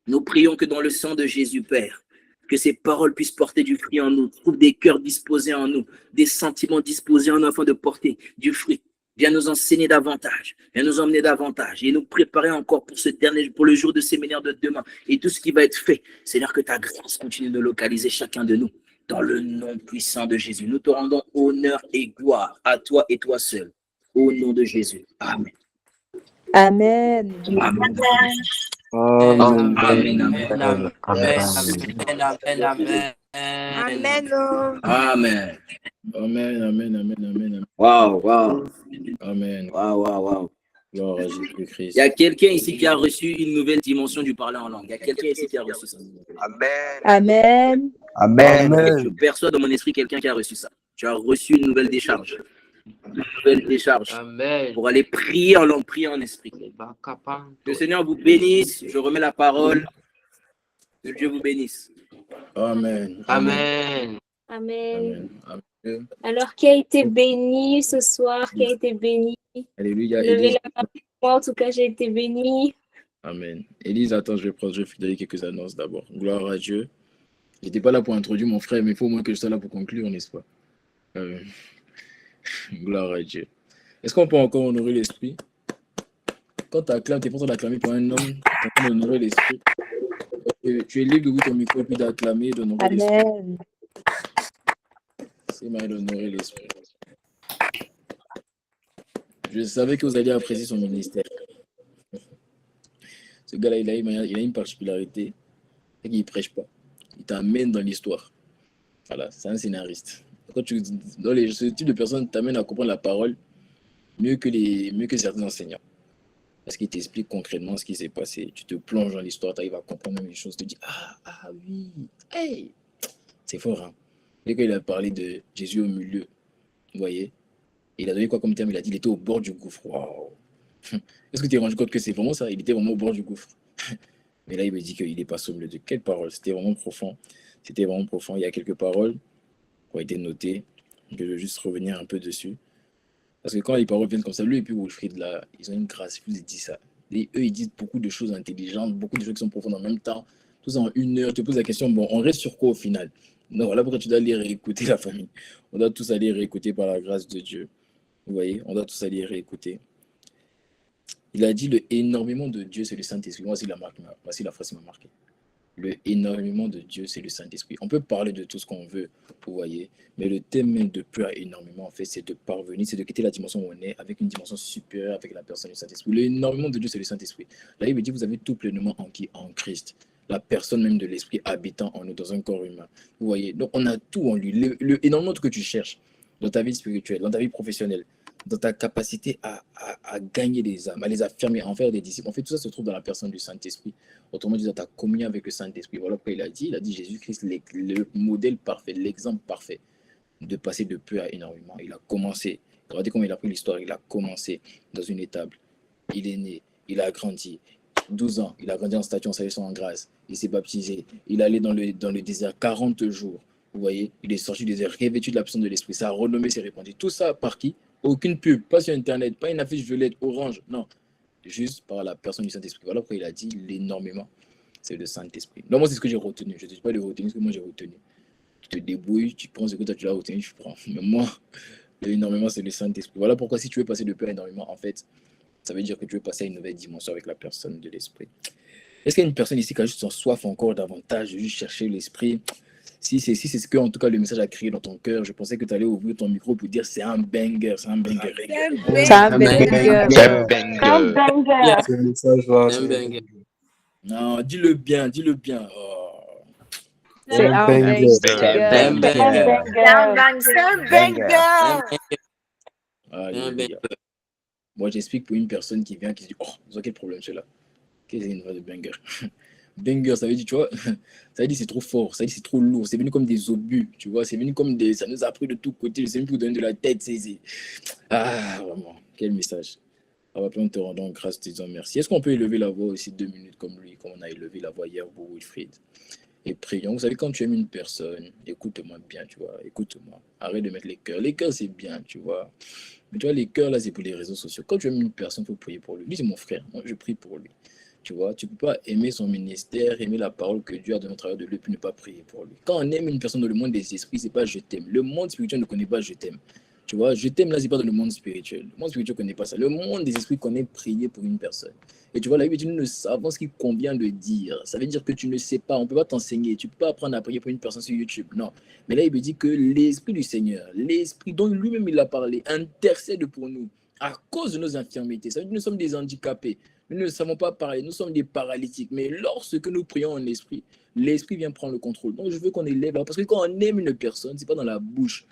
Speaker 1: Nous prions que dans le sang de Jésus, Père, que ces paroles puissent porter du fruit en nous, trouve des cœurs disposés en nous, des sentiments disposés en nous afin de porter du fruit Viens nous enseigner davantage. Viens nous emmener davantage et nous préparer encore pour le jour de séminaire de demain et tout ce qui va être fait. Seigneur, que ta grâce continue de localiser chacun de nous dans le nom puissant de Jésus. Nous te rendons honneur et gloire à toi et toi seul. Au nom de Jésus. Amen.
Speaker 2: Amen.
Speaker 1: Amen.
Speaker 4: Amen.
Speaker 1: Amen.
Speaker 7: Amen.
Speaker 1: Wow.
Speaker 7: Amen.
Speaker 1: Wow.
Speaker 7: Gloire à Jésus-Christ.
Speaker 1: Il y a quelqu'un ici qui a reçu une nouvelle dimension du parler en langue. Il y a quelqu'un ici qui a reçu ça.
Speaker 2: Amen.
Speaker 4: Amen.
Speaker 1: Je perçois dans mon esprit quelqu'un qui a reçu ça. Tu as reçu une nouvelle décharge. Une nouvelle décharge
Speaker 3: Amen.
Speaker 1: pour aller prier en langue, prier en esprit. Que le Seigneur vous bénisse. Je remets la parole. Que Dieu vous bénisse.
Speaker 7: Amen.
Speaker 3: Amen.
Speaker 5: Amen.
Speaker 7: Amen.
Speaker 5: Alors, qui a été béni ce soir? Qui a été béni?
Speaker 7: Alléluia.
Speaker 5: Levez
Speaker 7: Élise.
Speaker 5: la main. Moi, en tout cas, j'ai été béni.
Speaker 7: Amen. Élise, attends, je vais donner quelques annonces d'abord. Gloire à Dieu. Je n'étais pas là pour introduire mon frère, mais il faut au moins que je sois là pour conclure, n'est-ce pas? Gloire à Dieu. Est-ce qu'on peut encore honorer l'esprit? Quand tu acclames, tu es pas en train d'acclamer pour un homme, tu es en train d'honorer l'esprit. Tu es libre d'ouvrir ton micro et puis d'acclamer, d'honorer l'esprit.
Speaker 2: Amen.
Speaker 7: C'est mal d'honorer l'esprit. Je savais que vous alliez apprécier son ministère. Ce gars-là, il a une particularité, c'est qu'il ne prêche pas. Il t'amène dans l'histoire. Voilà, c'est un scénariste. Ce type de personne t'amène à comprendre la parole mieux que certains enseignants. Parce qu'il t'explique concrètement ce qui s'est passé. Tu te plonges dans l'histoire, tu arrives à comprendre même les choses. Tu te dis, ah oui, hey, c'est fort. Hein? Dès qu'il a parlé de Jésus au milieu, vous voyez, il a donné quoi comme terme? Il a dit qu'il était au bord du gouffre. Waouh! Est-ce que tu t'es rendu compte que c'est vraiment ça? Il était vraiment au bord du gouffre. Mais là, il me dit qu'il n'est pas au milieu de quelle parole? C'était vraiment profond. Il y a quelques paroles qui ont été notées. Je vais juste revenir un peu dessus. Parce que quand les paroles viennent comme ça, lui et puis Wilfried, là, ils ont une grâce. Je vous ai dit ça. Et eux, ils disent beaucoup de choses intelligentes, beaucoup de choses qui sont profondes en même temps. Tout ça en 1 heure. Tu te poses la question, bon, on reste sur quoi au final? Non, voilà pourquoi tu dois aller réécouter la famille. On doit tous aller réécouter par la grâce de Dieu. Vous voyez, on doit tous aller réécouter. Il a dit le énormément de Dieu, c'est le Saint-Esprit. Voici la phrase qui m'a marqué. Le énormément de Dieu, c'est le Saint-Esprit. On peut parler de tout ce qu'on veut, vous voyez, mais le thème même de peu à énormément, en fait, c'est de parvenir, c'est de quitter la dimension où on est avec une dimension supérieure avec la personne du Saint-Esprit. Le énormément de Dieu, c'est le Saint-Esprit. Là, il me dit, vous avez tout pleinement en qui? En Christ. La personne même de l'Esprit habitant en nous, dans un corps humain. Vous voyez, donc on a tout en lui. Le énormément que tu cherches dans ta vie spirituelle, dans ta vie professionnelle, dans ta capacité à gagner des âmes, à les affirmer, à en faire des disciples. En fait, tout ça se trouve dans la personne du Saint-Esprit. Autrement dit, dans ta communion avec le Saint-Esprit. Voilà pourquoi il a dit Jésus-Christ, le modèle parfait, l'exemple parfait de passer de peu à énormément. Il a commencé, regardez comment il a pris l'histoire, il a commencé dans une étable. Il est né, il a grandi. 12 ans, il a grandi en statut, en salut, en grâce. Il s'est baptisé. Il est allé dans le désert 40 jours. Vous voyez, il est sorti du désert, revêtu de la puissance de l'Esprit. Ça a renommé, s'est répandu. Tout ça par qui? Aucune pub, pas sur Internet, pas une affiche violette, orange, non. Juste par la personne du Saint-Esprit. Voilà pourquoi il a dit l'énormément, c'est le Saint-Esprit. Non, moi, c'est ce que j'ai retenu. Je ne te dis pas de retenir ce que moi j'ai retenu. Tu te débrouilles, tu penses que toi tu l'as retenu, tu prends. Mais moi, l'énormément, c'est le Saint-Esprit. Voilà pourquoi si tu veux passer de peu à énormément, en fait, ça veut dire que tu veux passer à une nouvelle dimension avec la personne de l'Esprit. Est-ce qu'il y a une personne ici qui a juste en soif encore davantage de juste chercher l'Esprit? Si c'est ce que, en tout cas, le message a créé dans ton cœur, je pensais que tu allais ouvrir ton micro pour dire c'est un banger, c'est un banger.
Speaker 2: C'est un banger.
Speaker 4: Ce message-là,
Speaker 7: Non, dis-le bien, dis-le bien. Oh.
Speaker 2: C'est un banger.
Speaker 7: Alléluia. Moi, j'explique pour une personne qui vient, qui se dit, oh, vous avez quel problème c'est là? Qu'est-ce que c'est une voix de banger? Banger, ça veut dire, tu vois, ça veut dire c'est trop fort, ça veut dire c'est trop lourd, c'est venu comme des obus, tu vois, c'est venu comme des, ça nous a pris de tous côtés, c'est même plus donner de la tête, ah, vraiment, quel message. On va te rendre grâce, te disant merci. Est-ce qu'on peut élever la voix aussi 2 minutes comme lui, comme on a élevé la voix hier pour Wilfried? Et prions. Vous savez, quand tu aimes une personne, écoute-moi bien, tu vois, écoute-moi. Arrête de mettre les cœurs. Les cœurs, c'est bien, tu vois. Mais tu vois, les cœurs, là, c'est pour les réseaux sociaux. Quand tu aimes une personne, il faut prier pour lui. Lui, c'est mon frère. Moi, je prie pour lui. Tu vois, tu ne peux pas aimer son ministère, aimer la parole que Dieu a donnée au travers de lui, puis ne pas prier pour lui. Quand on aime une personne dans le monde des esprits, c'est pas je t'aime. Le monde spirituel ne connaît pas je t'aime. Tu vois, je t'aime là, c'est pas dans le monde spirituel. Le monde spirituel ne connaît pas ça. Le monde des esprits connaît prier pour une personne. Et tu vois, la Bible dit, nous ne savons ce qu'il convient de dire. Ça veut dire que tu ne sais pas, on ne peut pas t'enseigner. Tu ne peux pas apprendre à prier pour une personne sur YouTube. Non. Mais là, il me dit que l'Esprit du Seigneur, l'Esprit dont lui-même il a parlé, intercède pour nous à cause de nos infirmités. Ça veut dire que nous sommes des handicapés. Nous ne savons pas parler, nous sommes des paralytiques. Mais lorsque nous prions en esprit, l'Esprit vient prendre le contrôle. Donc, je veux qu'on élève. Parce que quand on aime une personne, ce n'est pas dans la bouche.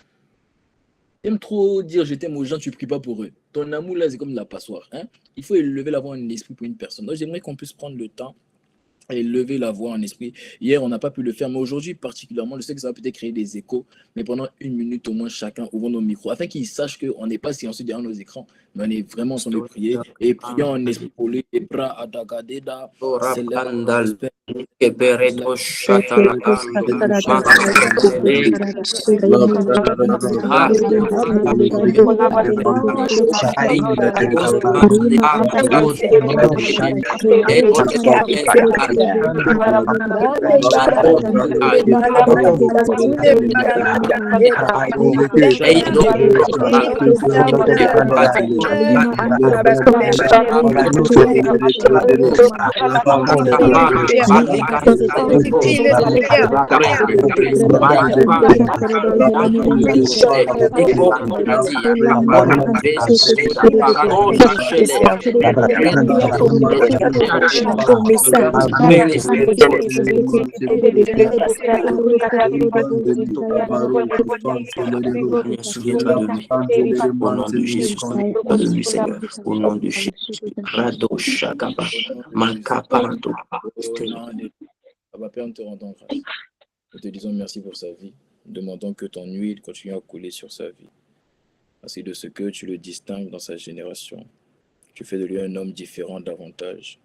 Speaker 7: T'aimes trop dire je t'aime aux gens, tu ne pries pas pour eux. Ton amour là, c'est comme de la passoire. Hein? Il faut élever la voix en esprit pour une personne. Donc j'aimerais qu'on puisse prendre le temps et lever la voix en esprit. Hier, on n'a pas pu le faire, mais aujourd'hui particulièrement, je sais que ça va peut-être créer des échos, mais pendant 1 minute au moins chacun ouvrons nos micros, afin qu'ils sachent qu'on n'est pas silencieux derrière nos écrans, mais on est vraiment en train de prier et prier en esprit pour les bras adagadeda,
Speaker 1: Au nom de Jésus, Seigneur, au nom de Jésus, Rado Shakaba, Makapardo.
Speaker 7: Père, nous te rendons grâce. Nous te disons merci pour sa vie. Demandons que ton huile continue à couler sur sa vie. Ainsi de ce que tu le distingues dans sa génération. Tu fais de lui un homme différent davantage.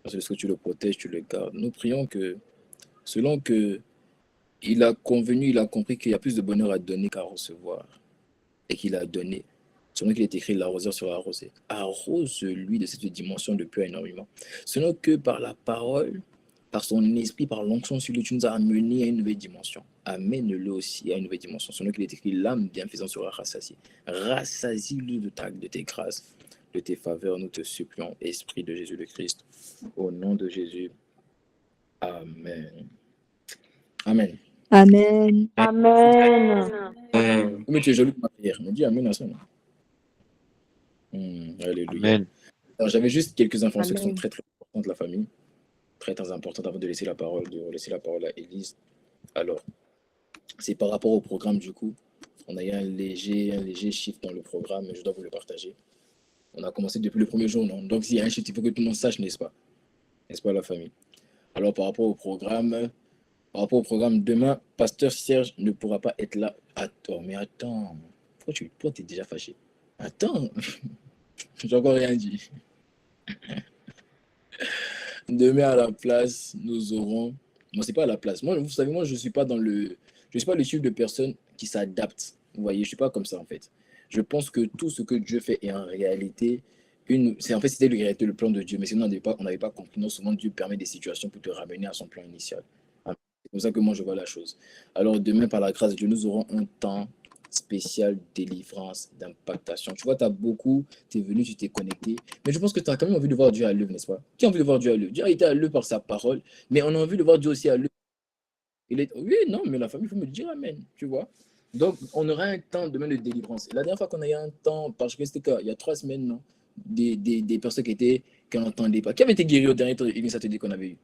Speaker 7: Parce que tu le protèges, tu le gardes. Nous prions que, selon que il a convenu, il a compris qu'il y a plus de bonheur à donner qu'à recevoir. Et qu'il a donné. Selon qu'il est écrit, l'arroseur sera arrosé. Arrose-lui de cette dimension depuis énormément. Selon que par la parole, par son esprit, par l'onction sur lui, tu nous as amené à une nouvelle dimension. Amène-le aussi à une nouvelle dimension. Selon qu'il est écrit, l'âme bienfaisante sera rassasiée. Rassasie-le de tes grâces, de tes faveurs, nous te supplions, Esprit de Jésus le Christ. Au nom de Jésus. Amen. Amen.
Speaker 2: Amen.
Speaker 5: Amen.
Speaker 7: Mais tu es joli pour ma prière. Me dis Amen à ça. Alléluia.
Speaker 3: Amen.
Speaker 7: Alors, j'avais juste quelques informations qui sont très, très importantes de la famille. Très, très importantes avant de laisser la parole à Élise. Alors, c'est par rapport au programme du coup. On a eu un léger shift dans le programme, mais je dois vous le partager. On a commencé depuis le premier jour, non? Donc, s'il y a un shift, il faut que tout le monde sache, n'est-ce pas? N'est-ce pas, la famille? Alors, par rapport au programme, demain, Pasteur Serge ne pourra pas être là. Attends. Pourquoi tu es déjà fâché? Attends. J'ai encore rien dit. Demain, à la place, nous aurons... Moi, c'est pas à la place. Moi, vous savez, je suis pas le type de personne qui s'adapte. Vous voyez, je suis pas comme ça, en fait. Je pense que tout ce que Dieu fait est en réalité... C'était le plan de Dieu, mais sinon, on n'avait pas compris. Non, souvent, Dieu permet des situations pour te ramener à son plan initial. C'est comme ça que moi, je vois la chose. Alors, demain, par la grâce de Dieu, nous aurons un temps spécial délivrance, d'impactation. Tu vois, tu es venu, tu t'es connecté, mais je pense que tu as quand même envie de voir Dieu à l'œuvre, n'est-ce pas? Qui a envie de voir Dieu à l'œuvre? Dieu a été à l'œuvre par sa parole, mais on a envie de voir Dieu aussi à l'œuvre. Oui, non, mais la famille, il faut me dire amen, tu vois. Donc, on aura un temps demain de délivrance. Et la dernière fois qu'on a eu un temps, parce que c'était il y a 3 semaines, non, des personnes qui n'entendaient pas. Qui avait été guéri au dernier Saturday qu'on avait eu?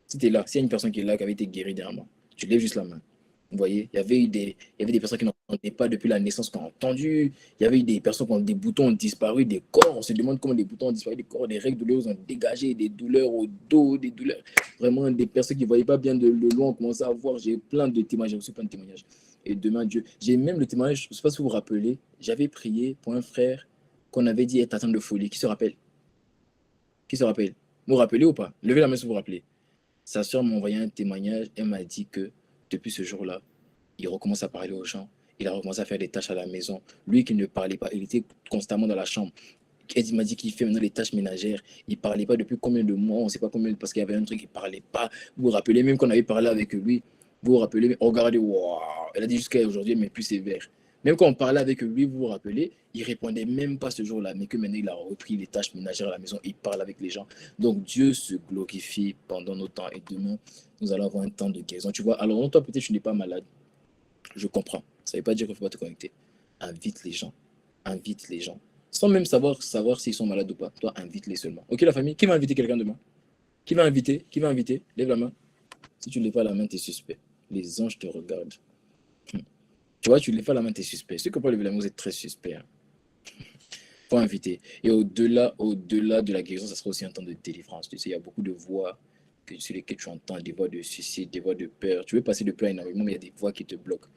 Speaker 7: C'était là. S'il y a une personne qui est là, qui avait été guérie dernièrement, tu lèves juste la main. Vous voyez, il y avait des personnes qui n'entendaient pas depuis la naissance, qui ont entendu. Il y avait eu des personnes qui ont des boutons ont disparu, des corps. On se demande comment les boutons ont disparu, des corps, des règles douloureuses ont dégagé, des douleurs au dos, des douleurs. Vraiment, des personnes qui ne voyaient pas bien de loin ont commencé à voir. J'ai plein de témoignages, j'ai reçu plein de témoignages. Et demain, Dieu, j'ai même le témoignage, je ne sais pas si vous vous rappelez, j'avais prié pour un frère qu'on avait dit être atteint de folie. Qui se rappelle? Vous vous rappelez ou pas? Levez la main si vous vous rappelez. Sa soeur m'a envoyé un témoignage, elle m'a dit que depuis ce jour-là, il recommence à parler aux gens, il a recommencé à faire des tâches à la maison. Lui qui ne parlait pas, il était constamment dans la chambre. Elle m'a dit qu'il fait maintenant les tâches ménagères. Il ne parlait pas depuis combien de mois, on ne sait pas combien, parce qu'il y avait un truc, il ne parlait pas. Vous vous rappelez même qu'on avait parlé avec lui, vous vous rappelez, regardez, wow, elle a dit jusqu'à aujourd'hui, mais plus sévère. Même quand on parlait avec lui, vous vous rappelez, il répondait même pas ce jour-là, mais que maintenant il a repris les tâches ménagères à la maison, il parle avec les gens. Donc Dieu se glorifie pendant nos temps et demain, nous allons avoir un temps de guérison. Tu vois, alors toi peut-être tu n'es pas malade, je comprends. Ça ne veut pas dire qu'il ne faut pas te connecter. Invite les gens, sans même savoir s'ils sont malades ou pas. Toi, invite-les seulement. Ok la famille, qui va inviter quelqu'un demain? Qui va inviter? Lève la main. Si tu ne lèves pas la main, tu es suspect. Les anges te regardent. Tu vois, tu ne lèves pas la main, tu es suspect. Ceux qui n'ont pas levé la main, vous êtes très suspect. Hein. Faut inviter. Et au-delà de la guérison, ça sera aussi un temps de délivrance. Tu sais, il y a beaucoup de voix sur lesquelles tu entends, des voix de suicide, des voix de peur. Tu veux passer de peur énormément, mais il y a des voix qui te bloquent.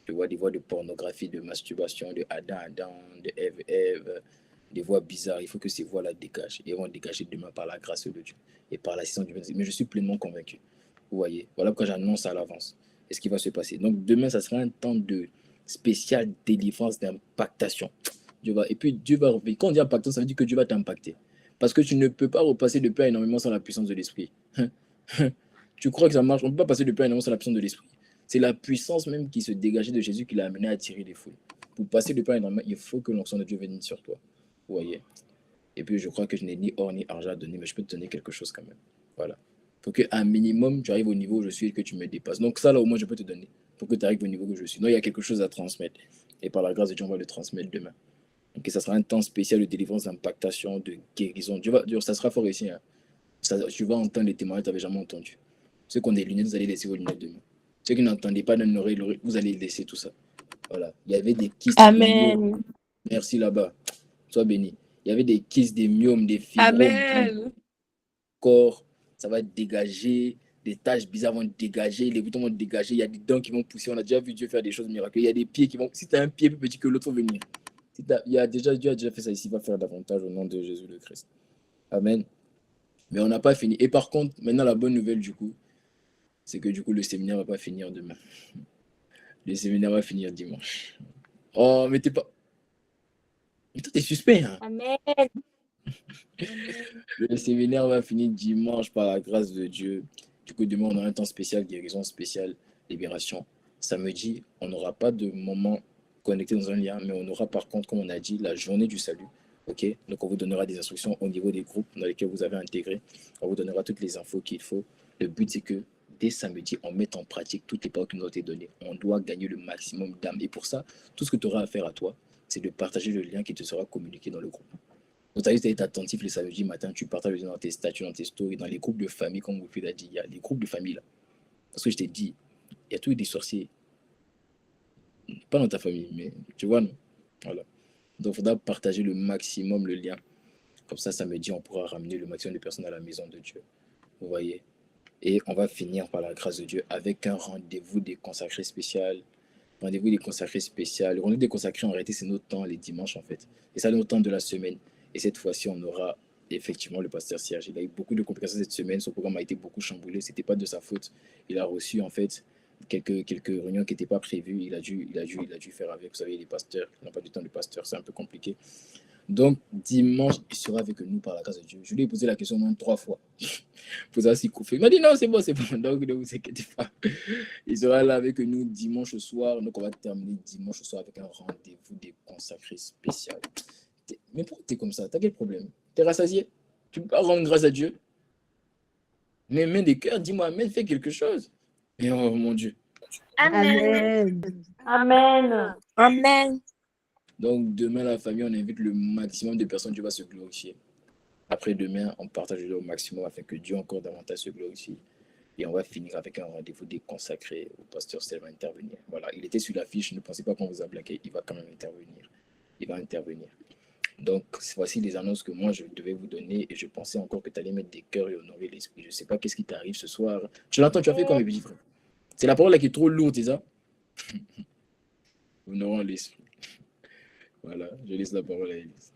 Speaker 7: Tu vois, des voix de pornographie, de masturbation, de Adam, de Ève, des voix bizarres. Il faut que ces voix-là dégagent. Et elles vont dégager demain par la grâce de Dieu et par l'assistance du Saint-Esprit. Mais je suis pleinement convaincu. Vous voyez, voilà pourquoi j'annonce à l'avance ce qui va se passer. Donc demain, ça sera un temps de spéciale délivrance, d'impactation. Et puis Dieu va revenir. Quand on dit impactation, ça veut dire que Dieu va t'impacter. Parce que tu ne peux pas repasser de peur énormément sans la puissance de l'esprit. Tu crois que ça marche? On ne peut pas passer de peur énormément sans la puissance de l'esprit. C'est la puissance même qui se dégageait de Jésus qui l'a amené à attirer les foules. Pour passer de peur énormément, il faut que l'onction de Dieu vienne sur toi. Vous voyez. Et puis je crois que je n'ai ni or ni argent à donner, mais je peux te donner quelque chose quand même. Voilà. Pour qu'un minimum, tu arrives au niveau où je suis et que tu me dépasses. Donc ça, là, au moins, je peux te donner pour que tu arrives au niveau où je suis. Non, il y a quelque chose à transmettre. Et par la grâce de Dieu, on va le transmettre demain. Donc ça sera un temps spécial de délivrance, d'impactation, de guérison. Ça sera fort ici. Hein. Tu vas entendre les témoignages que tu n'avais jamais entendu. Ceux qui ont des lunettes, vous allez laisser vos lunettes demain. Ceux qui n'entendaient pas d'une oreille, vous allez laisser tout ça. Voilà. Il y avait des kystes.
Speaker 5: Amen.
Speaker 7: Merci là-bas. Sois béni. Il y avait des kystes, des myomes, des fibromes.
Speaker 2: Amen.
Speaker 7: Corps, ça va dégager, des taches bizarres vont dégager, les boutons vont dégager, il y a des dents qui vont pousser. On a déjà vu Dieu faire des choses miraculeuses. Il y a des pieds qui vont. Si tu as un pied plus petit que l'autre, faut venir. Dieu a déjà fait ça ici, il va faire davantage au nom de Jésus le Christ. Amen. Mais on n'a pas fini. Et par contre, maintenant, la bonne nouvelle, du coup, c'est que du coup, le séminaire ne va pas finir demain. Le séminaire va finir dimanche. Oh, mais t'es pas. Mais toi, t'es suspect, hein?
Speaker 5: Amen.
Speaker 7: Le séminaire va finir dimanche par la grâce de Dieu. Du coup, demain, on aura un temps spécial, guérison spéciale, libération. Samedi, on n'aura pas de moment connecté dans un lien, mais on aura par contre, comme on a dit, la journée du salut. Ok, donc on vous donnera des instructions au niveau des groupes dans lesquels vous avez intégré. On vous donnera toutes les infos qu'il faut. Le but, c'est que dès samedi, on mette en pratique toutes les paroles qui nous ont été données. On doit gagner le maximum d'âmes. Et pour ça, tout ce que tu auras à faire à toi, c'est de partager le lien qui te sera communiqué dans le groupe. Donc, tu as juste à être attentif le samedi matin, tu partages le lien dans tes statuts, dans tes stories, dans les groupes de famille, comme vous pouvez dire. Il y a des groupes de famille là. Parce que je t'ai dit, il y a tous des sorciers. Pas dans ta famille, mais tu vois, non? Voilà. Donc, il faudra partager le maximum le lien. Comme ça, samedi, on pourra ramener le maximum de personnes à la maison de Dieu. Vous voyez? Et on va finir par la grâce de Dieu avec un rendez-vous des consacrés spécial. Rendez-vous des consacrés spécial. Le rendez-vous des consacrés, en réalité, c'est notre temps les dimanches, en fait. Et ça, notre temps de la semaine. Et cette fois-ci, on aura effectivement le pasteur Serge. Il a eu beaucoup de complications cette semaine. Son programme a été beaucoup chamboulé. Ce n'était pas de sa faute. Il a reçu, en fait, quelques réunions qui n'étaient pas prévues. Il a dû faire avec. Vous savez, les pasteurs qui n'ont pas du temps de pasteur, c'est un peu compliqué. Donc, dimanche, il sera avec nous par la grâce de Dieu. Je lui ai posé la question au moins 3 fois. Pour savoir s'il couffait. Il m'a dit non, c'est bon, c'est bon. Donc, ne vous inquiétez pas. Il sera là avec nous dimanche soir. Donc, on va terminer dimanche soir avec un rendez-vous des consacrés spécial. Mais pourquoi tu es comme ça? Tu as quel problème? Tu es rassasié? Tu ne peux pas rendre grâce à Dieu? Mais main des cœurs, dis-moi, Amen, fais quelque chose. Et oh mon Dieu.
Speaker 5: Amen.
Speaker 2: Amen.
Speaker 5: Amen.
Speaker 7: Donc, demain, la famille, on invite le maximum de personnes, Dieu va se glorifier. Après demain, on partage au maximum afin que Dieu encore davantage se glorifie. Et on va finir avec un rendez-vous des consacrés. Le pasteur Stel va intervenir. Voilà, il était sur l'affiche, ne pensez pas qu'on vous a blagué, il va quand même intervenir. Il va intervenir. Donc, voici les annonces que moi, je devais vous donner. Et je pensais encore que tu allais mettre des cœurs et honorer l'esprit. Je ne sais pas qu'est-ce qui t'arrive ce soir. Tu l'entends, tu as fait comme mes petits frères. C'est la parole là qui est trop lourde, c'est ça? Honorons l'esprit. Voilà, je laisse la parole à Élise.